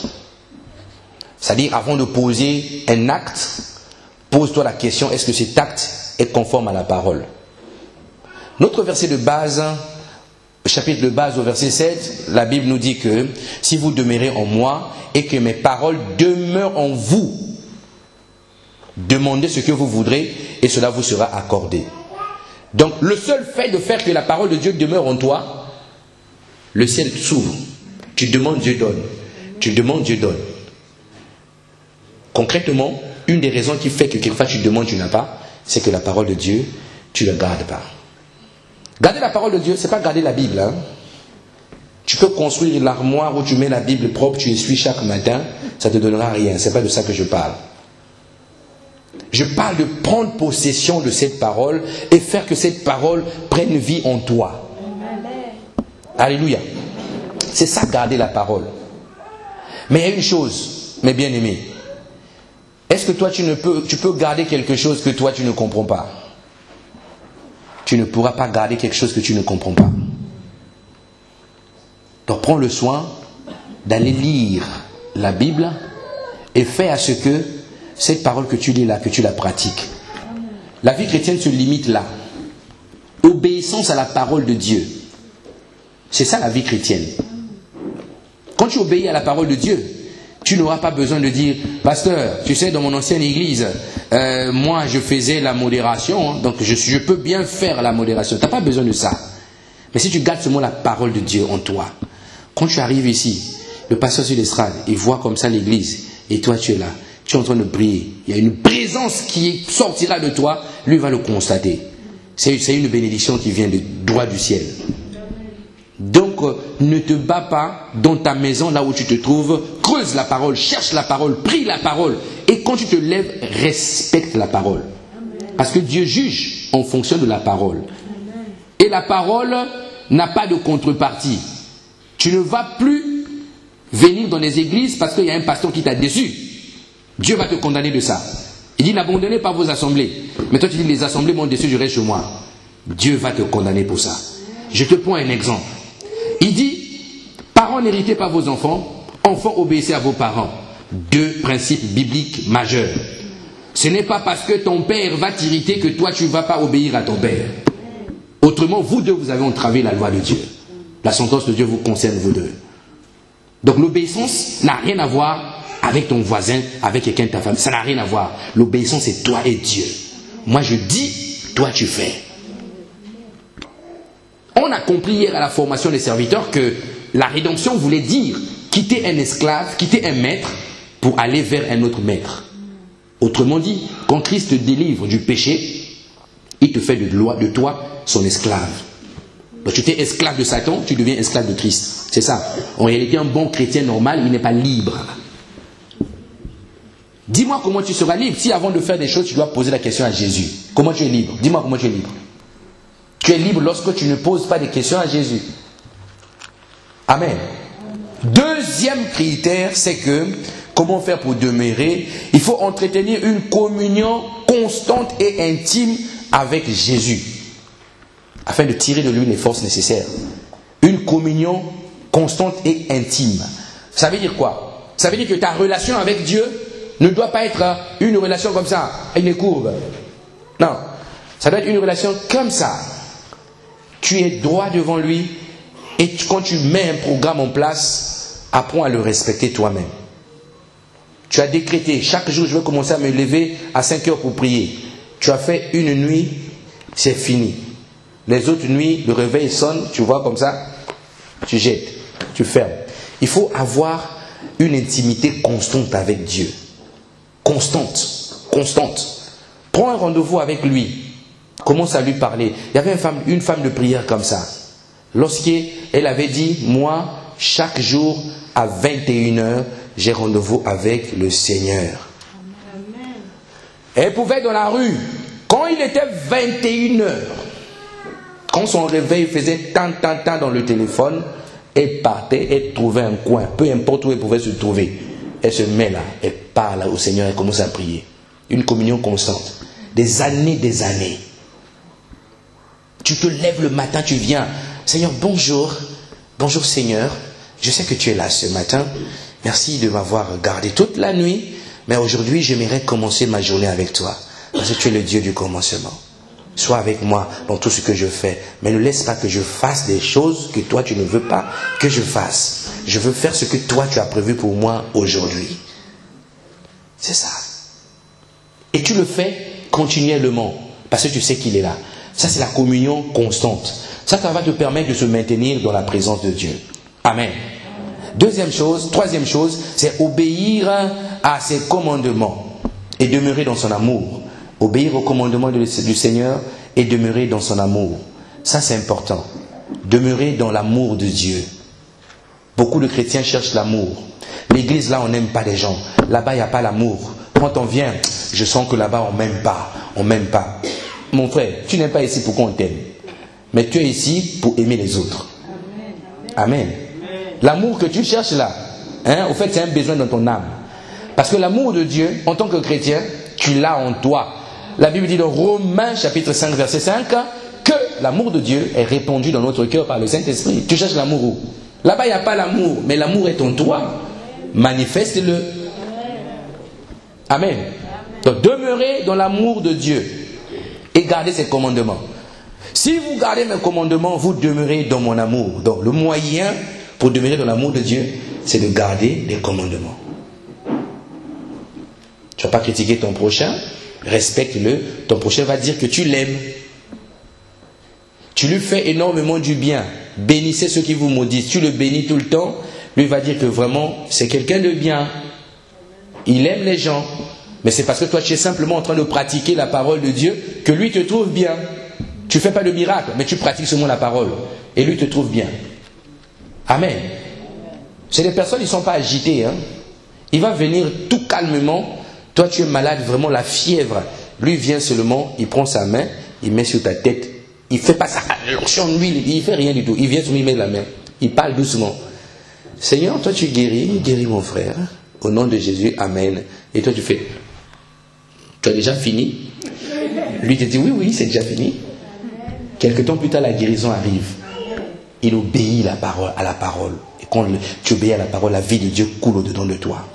C'est-à-dire, avant de poser un acte, pose-toi la question, est-ce que cet acte est conforme à la parole? Notre verset de base, chapitre de base au verset 7, la Bible nous dit que si vous demeurez en moi et que mes paroles demeurent en vous, demandez ce que vous voudrez et cela vous sera accordé. Donc le seul fait de faire que la parole de Dieu demeure en toi, le ciel s'ouvre. Tu demandes, Dieu donne. Tu demandes, Dieu donne. Concrètement, une des raisons qui fait que quelquefois tu demandes, tu n'as pas, c'est que la parole de Dieu, tu ne la gardes pas. Garder la parole de Dieu, ce n'est pas garder la Bible. Hein. Tu peux construire l'armoire où tu mets la Bible propre, tu essuies chaque matin, ça ne te donnera rien. Ce n'est pas de ça que je parle. Je parle de prendre possession de cette parole et faire que cette parole prenne vie en toi. Alléluia. C'est ça, garder la parole. Mais il y a une chose, mes bien-aimés. Est-ce que toi, tu peux garder quelque chose que toi, tu ne comprends pas? Tu ne pourras pas garder quelque chose que tu ne comprends pas. Donc, prends le soin d'aller lire la Bible et fais à ce que cette parole que tu lis là, que tu la pratiques. La vie chrétienne se limite là. Obéissance à la parole de Dieu. C'est ça la vie chrétienne. Quand tu obéis à la parole de Dieu, tu n'auras pas besoin de dire, pasteur, tu sais, dans mon ancienne église, moi je faisais la modération, hein, donc je peux bien faire la modération. Tu n'as pas besoin de ça. Mais si tu gardes seulement la parole de Dieu en toi, quand tu arrives ici, le pasteur sur l'estrade, il voit comme ça l'église, et toi tu es là, tu es en train de prier. Il y a une présence qui sortira de toi, lui va le constater. C'est une bénédiction qui vient de droit du ciel. Donc, ne te bats pas dans ta maison, là où tu te trouves. Creuse la parole, cherche la parole, prie la parole. Et quand tu te lèves, respecte la parole. Parce que Dieu juge en fonction de la parole. Et la parole n'a pas de contrepartie. Tu ne vas plus venir dans les églises parce qu'il y a un pasteur qui t'a déçu. Dieu va te condamner de ça. Il dit, n'abandonnez pas vos assemblées. Mais toi, tu dis, les assemblées m'ont déçu, je reste chez moi. Dieu va te condamner pour ça. Je te prends un exemple. Il dit, parents n'héritez pas vos enfants, enfants obéissez à vos parents. Deux principes bibliques majeurs. Ce n'est pas parce que ton père va t'irriter que toi tu ne vas pas obéir à ton père. Autrement, vous deux, vous avez entravé la loi de Dieu. La sentence de Dieu vous concerne, vous deux. Donc l'obéissance n'a rien à voir avec ton voisin, avec quelqu'un de ta famille. Ça n'a rien à voir. L'obéissance, c'est toi et Dieu. Moi je dis, toi tu fais. On a compris hier à la formation des serviteurs que la rédemption voulait dire quitter un esclave, quitter un maître pour aller vers un autre maître. Autrement dit, quand Christ te délivre du péché, il te fait de toi son esclave. Donc tu étais esclave de Satan, tu deviens esclave de Christ. C'est ça. En réalité, un bon chrétien normal, il n'est pas libre. Dis-moi comment tu seras libre si avant de faire des choses, tu dois poser la question à Jésus. Comment tu es libre? Dis-moi comment tu es libre. Tu es libre lorsque tu ne poses pas de questions à Jésus. Amen. Deuxième critère, c'est que, comment faire pour demeurer? Il faut entretenir une communion constante et intime avec Jésus. afin de tirer de lui les forces nécessaires. Une communion constante et intime. Ça veut dire quoi? Ça veut dire que ta relation avec Dieu ne doit pas être une relation comme ça, avec des courbes. Non. Ça doit être une relation comme ça. Tu es droit devant lui et quand tu mets un programme en place, apprends à le respecter toi-même. Tu as décrété, chaque jour je vais commencer à me lever à 5 heures pour prier. Tu as fait une nuit, c'est fini. Les autres nuits, le réveil sonne, tu vois comme ça, tu jettes, tu fermes. Il faut avoir une intimité constante avec Dieu. Constante, constante. Prends un rendez-vous avec lui. Commence à lui parler. Il y avait une femme de prière comme ça. Lorsqu'elle avait dit, moi, chaque jour à 21h, j'ai rendez-vous avec le Seigneur. Amen. Elle pouvait être dans la rue. Quand il était 21h, quand son réveil faisait tant dans le téléphone, elle partait, elle trouvait un coin, peu importe où elle pouvait se trouver. Elle se met là, elle parle au Seigneur, elle commence à prier. Une communion constante. Des années. Tu te lèves le matin, tu viens. Seigneur, bonjour. Bonjour Seigneur. Je sais que tu es là ce matin. Merci de m'avoir gardé toute la nuit. Mais aujourd'hui, j'aimerais commencer ma journée avec toi. Parce que tu es le Dieu du commencement. Sois avec moi dans tout ce que je fais. Mais ne laisse pas que je fasse des choses que toi tu ne veux pas que je fasse. Je veux faire ce que toi tu as prévu pour moi aujourd'hui. C'est ça. Et tu le fais continuellement. Parce que tu sais qu'il est là. Ça c'est la communion constante. Ça va te permettre de se maintenir dans la présence de Dieu. Amen. Troisième chose, c'est obéir à ses commandements et demeurer dans son amour. Obéir aux commandements du Seigneur et demeurer dans son amour. Ça c'est important. Demeurer dans l'amour de Dieu. Beaucoup de chrétiens cherchent l'amour. L'église là on n'aime pas les gens. Là-bas il n'y a pas l'amour. Quand on vient, je sens que là-bas on m'aime pas. On m'aime pas. Mon frère, tu n'es pas ici pour qu'on t'aime. Mais tu es ici pour aimer les autres. Amen. L'amour que tu cherches là, au fait c'est un besoin dans ton âme. Parce que l'amour de Dieu, en tant que chrétien, tu l'as en toi. La Bible dit dans Romains chapitre 5 verset 5 que l'amour de Dieu est répandu dans notre cœur par le Saint-Esprit. Tu cherches l'amour où? Là-bas il n'y a pas l'amour, mais l'amour est en toi. Manifeste-le. Amen. Donc demeurez dans l'amour de Dieu et gardez ses commandements. Si vous gardez mes commandements, vous demeurez dans mon amour. Donc le moyen pour demeurer dans l'amour de Dieu, c'est de garder les commandements. Tu ne vas pas critiquer ton prochain, respecte-le. Ton prochain va dire que tu l'aimes. Tu lui fais énormément du bien. Bénissez ceux qui vous maudissent. Tu le bénis tout le temps. Lui va dire que vraiment, c'est quelqu'un de bien. Il aime les gens. Mais c'est parce que toi, tu es simplement en train de pratiquer la parole de Dieu que lui te trouve bien. Tu ne fais pas de miracle, mais tu pratiques seulement la parole. Et lui te trouve bien. Amen. C'est des personnes, ils ne sont pas agitées. Il va venir tout calmement. Toi, tu es malade, vraiment la fièvre. Lui vient seulement, il prend sa main, il met sur ta tête. Il ne fait pas ça. Il ne fait rien du tout. Il vient seulement, il met la main. Il parle doucement. Seigneur, toi tu guéris mon frère. Au nom de Jésus, Amen. Et toi tu fais, tu as déjà fini? Lui te dit, oui, c'est déjà fini. Quelque temps plus tard, la guérison arrive. Il obéit à la parole. Et quand tu obéis à la parole, la vie de Dieu coule au-dedans de toi.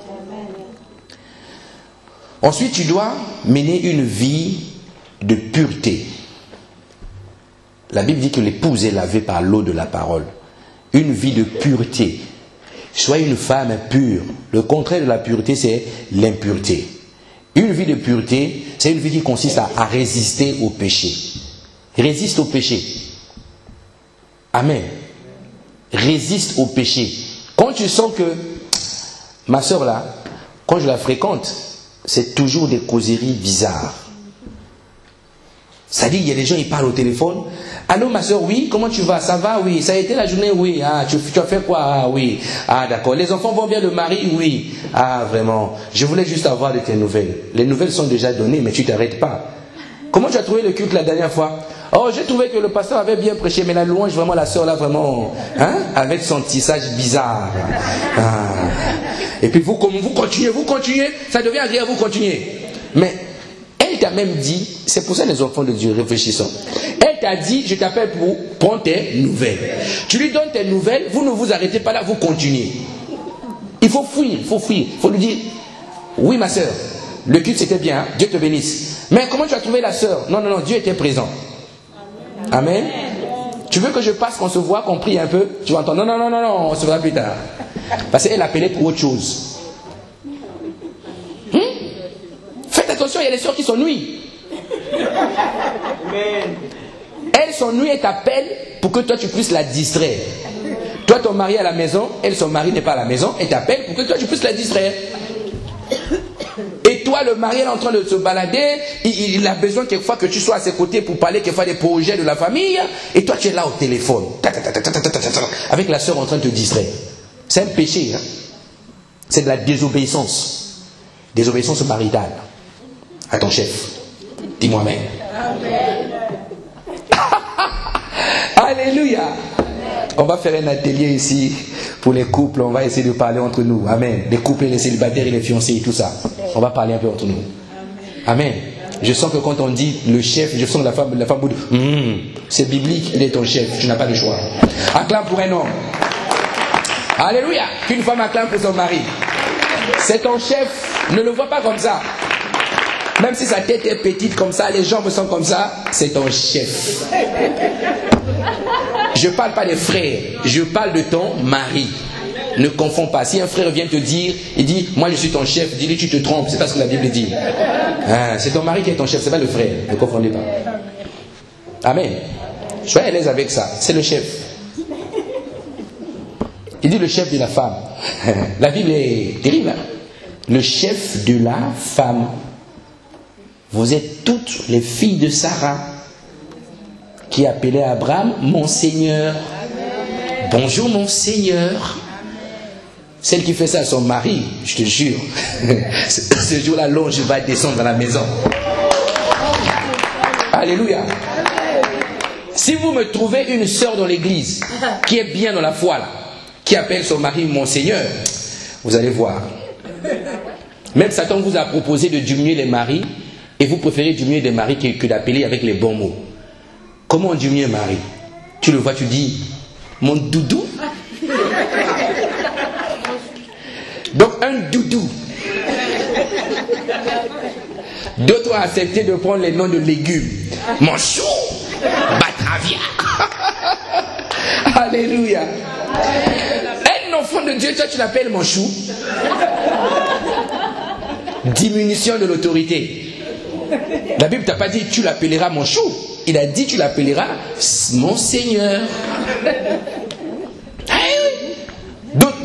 Ensuite, tu dois mener une vie de pureté. La Bible dit que l'épouse est lavée par l'eau de la parole. Une vie de pureté. Sois une femme pure. Le contraire de la pureté, c'est l'impureté. Une vie de pureté, c'est une vie qui consiste à résister au péché. Résiste au péché. Amen. Résiste au péché. Quand tu sens que ma soeur là, quand je la fréquente, c'est toujours des causeries bizarres. Ça dit, il y a des gens, ils parlent au téléphone. Allô ma soeur, oui, comment tu vas? Ça va, oui. Ça a été la journée, oui. Ah, tu as fait quoi? Ah, oui. Ah, d'accord. Les enfants vont bien, le mari, oui. Ah, vraiment. Je voulais juste avoir de tes nouvelles. Les nouvelles sont déjà données, mais tu t'arrêtes pas. Comment tu as trouvé le culte la dernière fois? Oh, j'ai trouvé que le pasteur avait bien prêché, mais la louange, vraiment, la soeur là, vraiment, avec son tissage bizarre. Ah. Et puis vous continuez, ça devient agréable, vous continuez. Mais elle t'a même dit, c'est pour ça les enfants de Dieu, réfléchissons. Elle Elle t'a dit, je t'appelle pour prendre tes nouvelles. Tu lui donnes tes nouvelles, vous ne vous arrêtez pas là, vous continuez. Il faut fuir, il faut fuir. Il faut lui dire, oui ma soeur, le culte c'était bien, hein? Dieu te bénisse. Mais comment tu as trouvé la soeur? Non, non, non, Dieu était présent. Amen. Tu veux que je passe, qu'on se voit, qu'on prie un peu? Tu vas entendre, non, non, non, non, non, on se verra plus tard. Parce qu'elle appelait pour autre chose. Faites attention, il y a des sœurs qui s'ennuient. Elle s'ennuie et t'appelle pour que toi tu puisses la distraire. Toi ton mari à la maison, elle son mari n'est pas à la maison, et t'appelle pour que toi tu puisses la distraire. Et toi le mari elle est en train de se balader, il a besoin quelquefois que tu sois à ses côtés pour parler quelquefois des projets de la famille, et toi tu es là au téléphone, avec la sœur en train de te distraire. C'est un péché, hein? C'est de la désobéissance. Désobéissance maritale à ton chef. Dis-moi amen. Alléluia. On va faire un atelier ici pour les couples. On va essayer de parler entre nous. Amen. Les couples, les célibataires et les fiancés et tout ça. On va parler un peu entre nous. Amen. Je sens que quand on dit le chef, je sens que la femme dit c'est biblique, il est ton chef. Tu n'as pas de choix. Acclame pour un homme. Alléluia. Qu'une femme acclame pour son mari. C'est ton chef. Ne le vois pas comme ça. Même si sa tête est petite comme ça, les jambes sont comme ça, c'est ton chef. Je ne parle pas des frères, je parle de ton mari. Ne confonds pas. Si un frère vient te dire, il dit, moi je suis ton chef, dis-lui tu te trompes, c'est pas ce que la Bible dit. Ah, c'est ton mari qui est ton chef, c'est pas le frère. Ne confondez pas. Amen. Soyez à l'aise avec ça, c'est le chef. Il dit le chef de la femme. La Bible est terrible. Hein? Le chef de la femme. Vous êtes toutes les filles de Sarah qui appelaient Abraham mon Seigneur. Bonjour mon Seigneur. Celle qui fait ça à son mari, je te jure, ce jour-là, l'ange va descendre dans la maison. Alléluia. Si vous me trouvez une sœur dans l'église qui est bien dans la foi, là, qui appelle son mari mon Seigneur, vous allez voir. Même Satan vous a proposé de diminuer les maris. Et vous préférez diminuer des maris que d'appeler avec les bons mots. Comment on diminue un mari? Tu le vois, tu dis, mon doudou. Donc un doudou. D'autres ont accepté de prendre les noms de légumes. Mon chou, batavia. Alléluia. Un enfant de Dieu, toi tu l'appelles mon chou. Diminution de l'autorité. La Bible t'a pas dit tu l'appelleras mon chou. Il a dit tu l'appelleras mon Seigneur.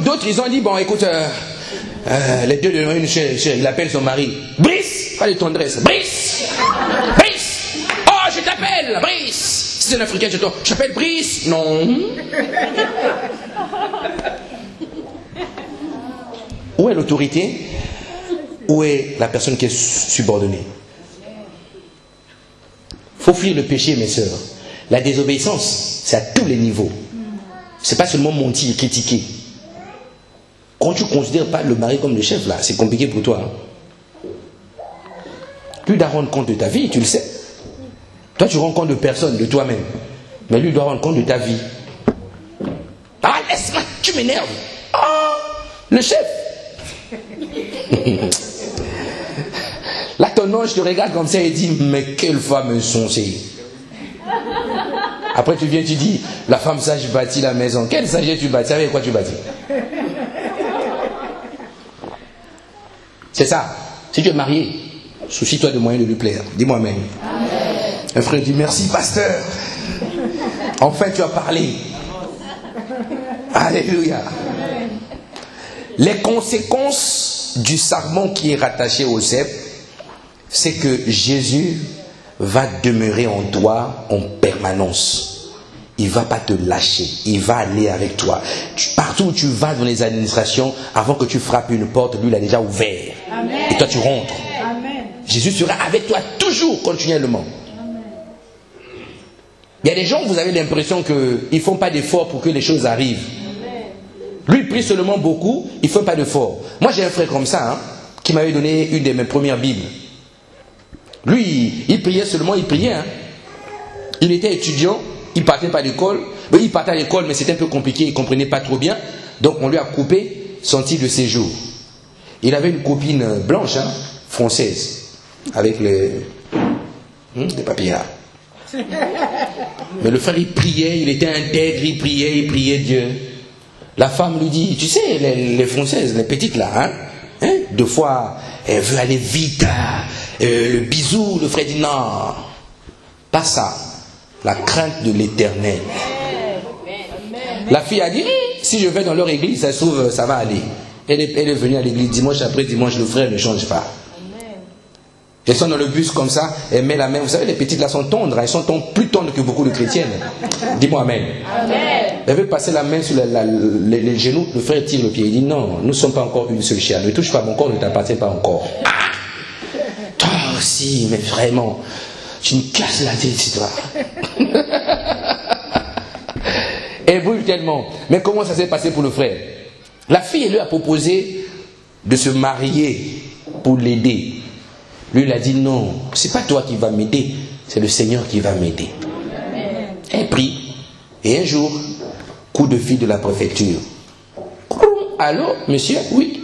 D'autres ils ont dit bon écoute les deux de une il appelle son mari Brice, pas de tendresse. Brice, Brice. Oh je t'appelle Brice. Si c'est un Africain je t'appelle Brice. Non. Où est l'autorité? Où est la personne qui est subordonnée? Il faut fuir le péché, mes sœurs. La désobéissance, c'est à tous les niveaux. Ce n'est pas seulement mentir, critiquer. Quand tu ne considères pas le mari comme le chef, là, c'est compliqué pour toi. Hein. Lui doit rendre compte de ta vie, tu le sais. Toi, tu rends compte de personne, de toi-même. Mais lui doit rendre compte de ta vie. Ah, laisse-moi, tu m'énerves. Ah, le chef. Là, ton ange te regarde comme ça et dit, mais quelle femme insensée. Après, tu viens, tu dis, la femme sage bâtit la maison. Quelle sagesse tu bâtis? Avec quoi tu bâtis? C'est ça. Si tu es marié, soucie-toi de moyens de lui plaire. Dis-moi amen. Un frère dit, merci pasteur. Enfin, tu as parlé. Alléluia. Les conséquences du sarment qui est rattaché au cep, c'est que Jésus va demeurer en toi en permanence. Il ne va pas te lâcher. Il va aller avec toi. Partout où tu vas dans les administrations, avant que tu frappes une porte, lui, il a déjà ouvert. Amen. Et toi, tu rentres. Amen. Jésus sera avec toi toujours, continuellement. Amen. Il y a des gens, vous avez l'impression qu'ils ne font pas d'efforts pour que les choses arrivent. Amen. Lui, il prie seulement beaucoup, il ne fait pas d'efforts. Moi, j'ai un frère comme ça, hein, qui m'avait donné une de mes premières Bibles. Lui, il priait seulement, il priait. Hein. Il était étudiant, il partait pas à l'école. Il partait à l'école, mais c'était un peu compliqué, il ne comprenait pas trop bien. Donc on lui a coupé son titre de séjour. Il avait une copine blanche, hein, française, avec les papiers là. Mais le frère, il priait, il était intègre, il priait Dieu. La femme lui dit, tu sais, les françaises, les petites là, deux fois, elle veut aller vite, le bisou, le frère dit non, pas ça, la crainte de l'Éternel. La fille a dit, si je vais dans leur église, ça se trouve, ça va aller. Elle est venue à l'église dimanche après dimanche, le frère ne change pas. Elles sont dans le bus comme ça, elle met la main. Vous savez, les petites là sont tendres, elles sont plus tendres que beaucoup de chrétiennes. Dis-moi amen. Amen. Elle veut passer la main sur les genoux, le frère tire le pied. Il dit non, nous ne sommes pas encore une seule chair. Ne touche pas mon corps, ne t'appartient pas encore. Ah, toi aussi, mais vraiment, tu me casses la tête, toi. Elle brûle tellement. Mais comment ça s'est passé pour le frère? La fille, elle lui a proposé de se marier pour l'aider. Lui, il a dit non, c'est pas toi qui vas m'aider, c'est le Seigneur qui va m'aider. Elle prie. Et un jour, coup de fil de la préfecture. Allô, monsieur? Oui.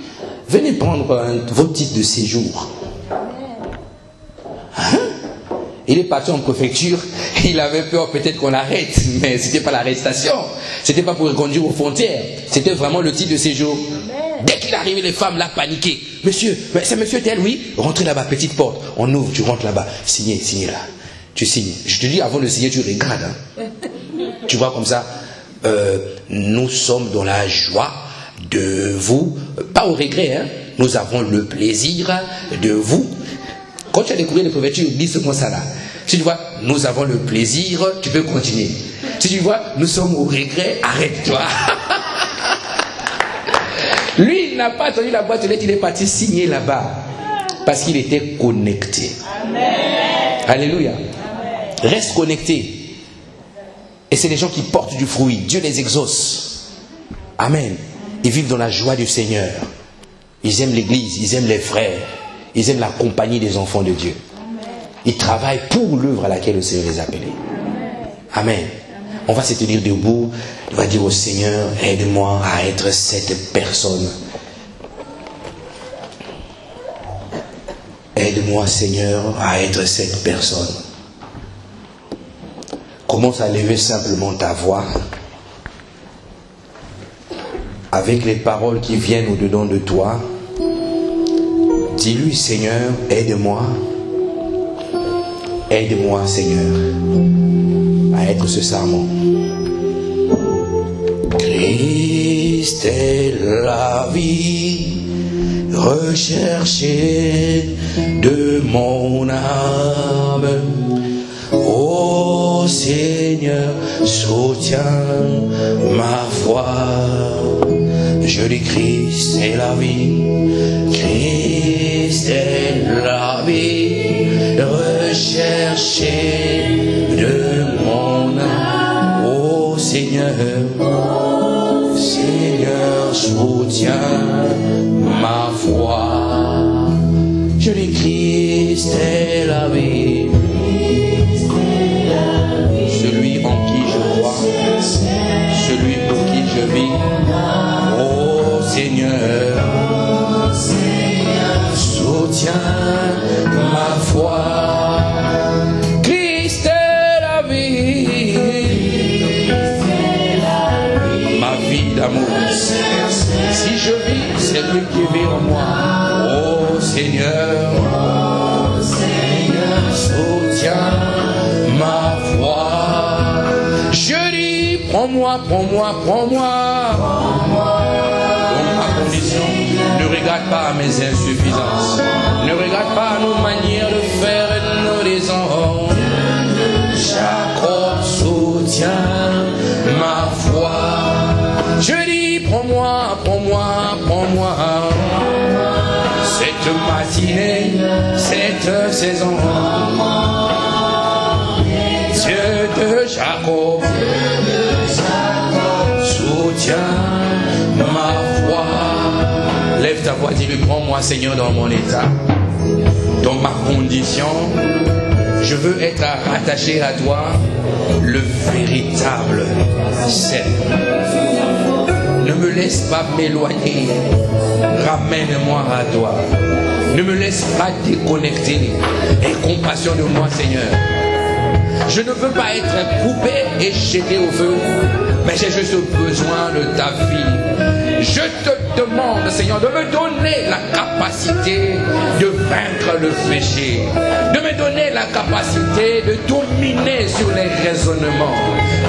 Venez prendre votre titre de séjour. Hein? Il est parti en préfecture, il avait peur peut-être qu'on l'arrête, mais c'était pas l'arrestation, c'était pas pour le conduire aux frontières, c'était vraiment le titre de séjour. Dès qu'il est arrivé, les femmes l'ont paniqué. Monsieur, c'est monsieur tel, oui, rentrez là-bas, petite porte, on ouvre, tu rentres là-bas, signez là, tu signes. Je te dis, avant de signer, tu regardes, hein. Tu vois comme ça, nous sommes dans la joie de vous, pas au regret, hein, nous avons le plaisir de vous. Quand tu as découvert les préfectures, dis ce comme ça là. Si tu vois, nous avons le plaisir, tu peux continuer. Si tu vois, nous sommes au regret, arrête-toi. Lui, il n'a pas attendu la boîte aux lettres, il est parti signer là-bas. Parce qu'il était connecté. Amen. Alléluia. Amen. Reste connecté. Et c'est les gens qui portent du fruit. Dieu les exauce. Amen. Ils vivent dans la joie du Seigneur. Ils aiment l'église, ils aiment les frères. Ils aiment la compagnie des enfants de Dieu. Ils travaillent pour l'œuvre à laquelle le Seigneur les a appelés. Amen. On va se tenir debout. On va dire au Seigneur, aide-moi à être cette personne. Aide-moi, Seigneur, à être cette personne. Commence à lever simplement ta voix. Avec les paroles qui viennent au-dedans de toi. Dis-lui, Seigneur, aide-moi. Aide-moi, Seigneur, à être ce serment. Christ est la vie recherchée de mon âme. Ô Seigneur, soutiens ma foi. Je dis Christ est la vie. Christ est la vie recherchée de mon âme. Ô Seigneur, Seigneur, soutiens ma foi. Je dis Christ est la vie. Celui en qui je crois, celui pour qui je vis. Ô Seigneur, soutiens ma foi. Christ est la vie, ma vie d'amour. Si je vis, c'est lui qui vit en moi. Oh Seigneur, soutiens ma foi. Je dis, prends-moi, prends-moi, prends-moi. Dans ma condition, ne regarde pas à mes insuffisances. Ne regarde pas à nos manières de faire et nous disons, Jacob soutient ma foi. Je dis, prends-moi, prends-moi, prends-moi. Cette matinée, cette saison. Dieu de Jacob, soutiens ma foi. Lève ta voix, dis-lui, prends-moi Seigneur dans mon état, dans ma condition. Je veux être attaché à toi, le véritable cep. Ne me laisse pas m'éloigner. Ramène-moi à toi. Ne me laisse pas déconnecter. Aie compassion de moi, Seigneur. Je ne veux pas être coupé et jeté au feu, mais j'ai juste besoin de ta vie. Je te demande, Seigneur, de me donner la capacité de vaincre le péché, de me donner la capacité de dominer sur les raisonnements,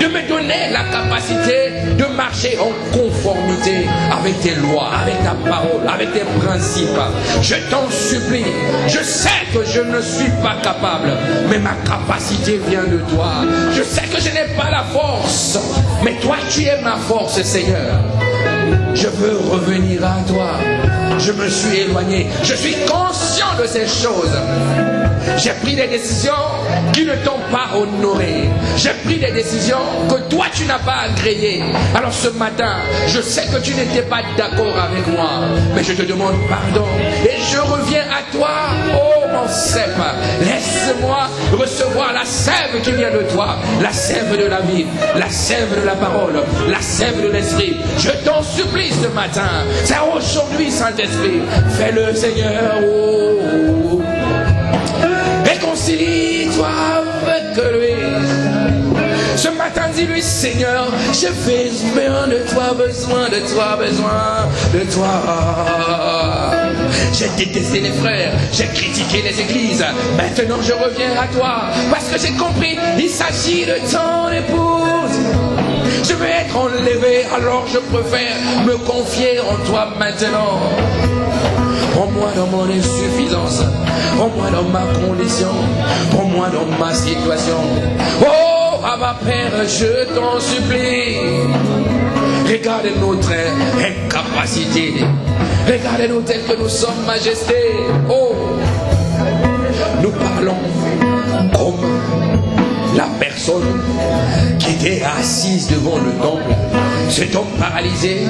de me donner la capacité de marcher en conformité avec tes lois, avec ta parole, avec tes principes. Je t'en supplie, je sais que je ne suis pas capable, mais ma capacité vient de toi. Je sais que je n'ai pas la force, mais toi tu es ma force, Seigneur. Je veux revenir à toi. Je me suis éloigné. Je suis conscient de ces choses. J'ai pris des décisions qui ne t'ont pas honoré. J'ai pris des décisions que toi tu n'as pas agréées. Alors ce matin, je sais que tu n'étais pas d'accord avec moi, mais je te demande pardon et je reviens à toi. Oh mon cep, laisse-moi recevoir la sève qui vient de toi, la sève de la vie, la sève de la parole, la sève de l'esprit. Je t'en supplie ce matin. C'est aujourd'hui, Saint-Esprit. Fais-le, Seigneur. Oh. Réconcilie-toi avec lui. Ce matin, dis-lui, Seigneur, j'ai besoin de toi, besoin de toi, besoin de toi. J'ai détesté les frères, j'ai critiqué les églises. Maintenant, je reviens à toi parce que j'ai compris, il s'agit de ton épouse. Je vais être enlevé, alors je préfère me confier en toi maintenant. Prends-moi dans mon insuffisance, prends-moi dans ma condition, prends-moi dans ma situation. Oh, Abba Père, je t'en supplie. Regarde notre incapacité, regardez-nous tels que nous sommes, Majesté. Oh, nous parlons comme la personne qui était assise devant le temple, cet homme paralysé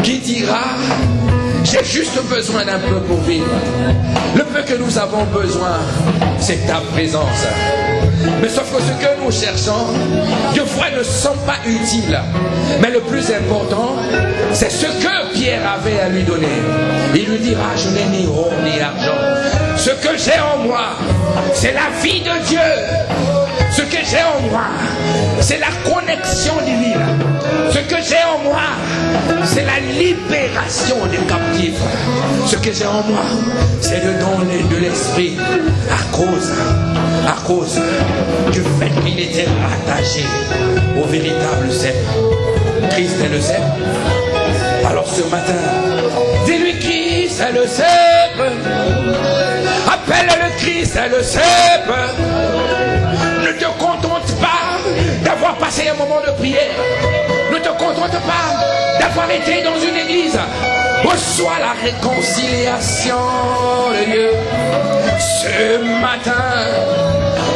qui dira: j'ai juste besoin d'un peu pour vivre. Le peu que nous avons besoin, c'est ta présence. Mais sauf que ce que nous cherchons, deux fois ne sont pas utiles. Mais le plus important, c'est ce que Pierre avait à lui donner. Il lui dira: je n'ai ni or ni argent. Ce que j'ai en moi, c'est la vie de Dieu. Ce que j'ai en moi, c'est la connexion divine. Ce que j'ai en moi, c'est la libération des captifs. Ce que j'ai en moi, c'est le don de l'esprit. À cause du fait qu'il était rattaché au véritable cep. Christ est le cep. Alors ce matin, dis-lui: Christ est le cep. Appelle-le Christ est le cep. Ne te contente pas d'avoir passé un moment de prière. Ne te contente pas d'avoir été dans une église. Reçois la réconciliation de Dieu. Ce matin,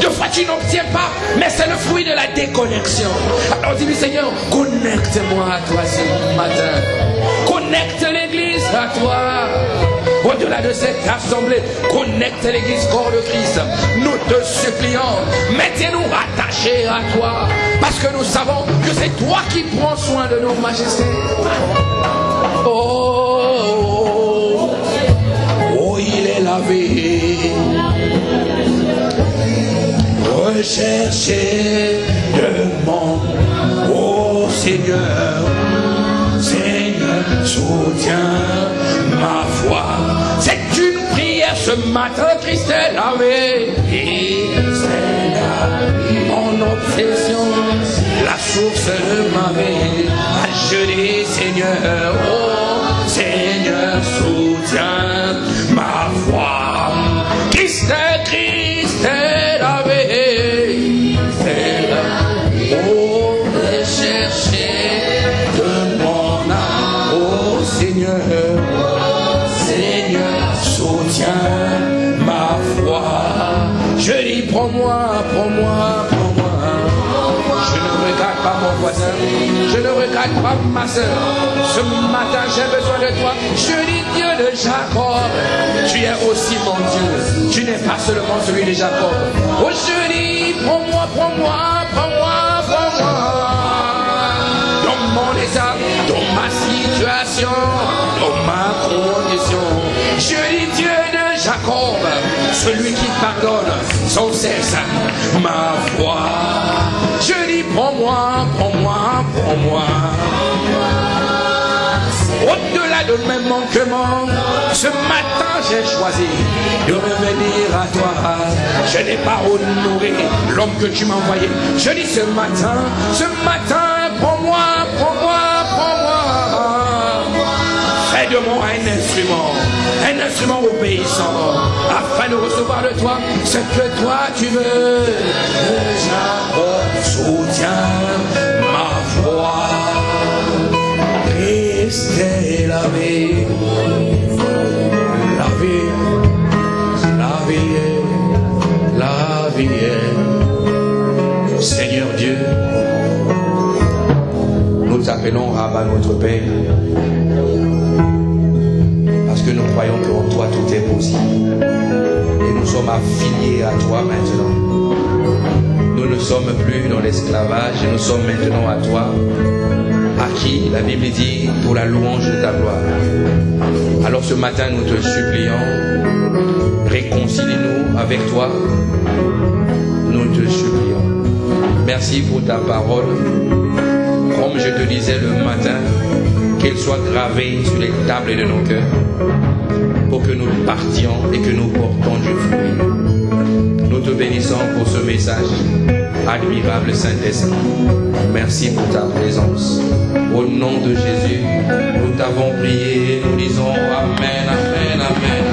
deux fois tu n'obtiens pas, mais c'est le fruit de la déconnexion. Alors dis-lui: Seigneur, connecte-moi à toi ce matin. Connecte l'église à toi. Au-delà de cette assemblée, connecte l'église corps de Christ. Nous te supplions, mettez-nous rattachés à toi, parce que nous savons que c'est toi qui prends soin de nos majestés. Oh, oh, il est lavé. Recherchez, demande, oh Seigneur, Seigneur, soutiens ma foi. C'est une prière ce matin, Christ est lavé. Mon obsession, la source de ma vie. Je dis: Seigneur, oh Seigneur, soutiens ma foi. Christ est lavé. Oh, recherchez de mon âme, oh Seigneur. Soutiens ma foi. Je dis: prends-moi, prends-moi, prends-moi. Je ne regarde pas mon voisin, je ne regarde à toi, ma soeur. Ce matin, j'ai besoin de toi. Je dis Dieu de Jacob. Tu es aussi mon Dieu. Tu n'es pas seulement celui de Jacob. Oh, je dis, prends-moi, prends-moi, prends-moi, prends-moi. Dans mon état, dans ma situation, dans ma condition. Je dis Dieu de Jacob, celui qui pardonne sans cesse ma foi. Je dis prends-moi, prends-moi, prends-moi. Au-delà de mes manquements, ce matin j'ai choisi de revenir à toi. Je n'ai pas honoré l'homme que tu m'as envoyé. Je dis ce matin, prends-moi, prends-moi, prends-moi. Fais de moi un instrument obéissant, afin de recevoir de toi ce que toi tu veux. Soutiens ma foi. Christ est la vie, la vie, la vie est, la vie est. Seigneur Dieu, nous t'appelons Rabbin notre Père, parce que nous croyons qu'en toi tout est possible. Et nous sommes affiliés à toi maintenant. Nous ne sommes plus dans l'esclavage, nous sommes maintenant à toi, à qui la Bible dit pour la louange de ta gloire. Alors ce matin nous te supplions, réconcilie-nous avec toi, nous te supplions. Merci pour ta parole, comme je te disais le matin, qu'elle soit gravée sur les tables de nos cœurs, pour que nous partions et que nous portions du fruit. Nous te bénissons pour ce message, admirable Saint-Esprit. Merci pour ta présence. Au nom de Jésus, nous t'avons prié, nous disons Amen, Amen, Amen.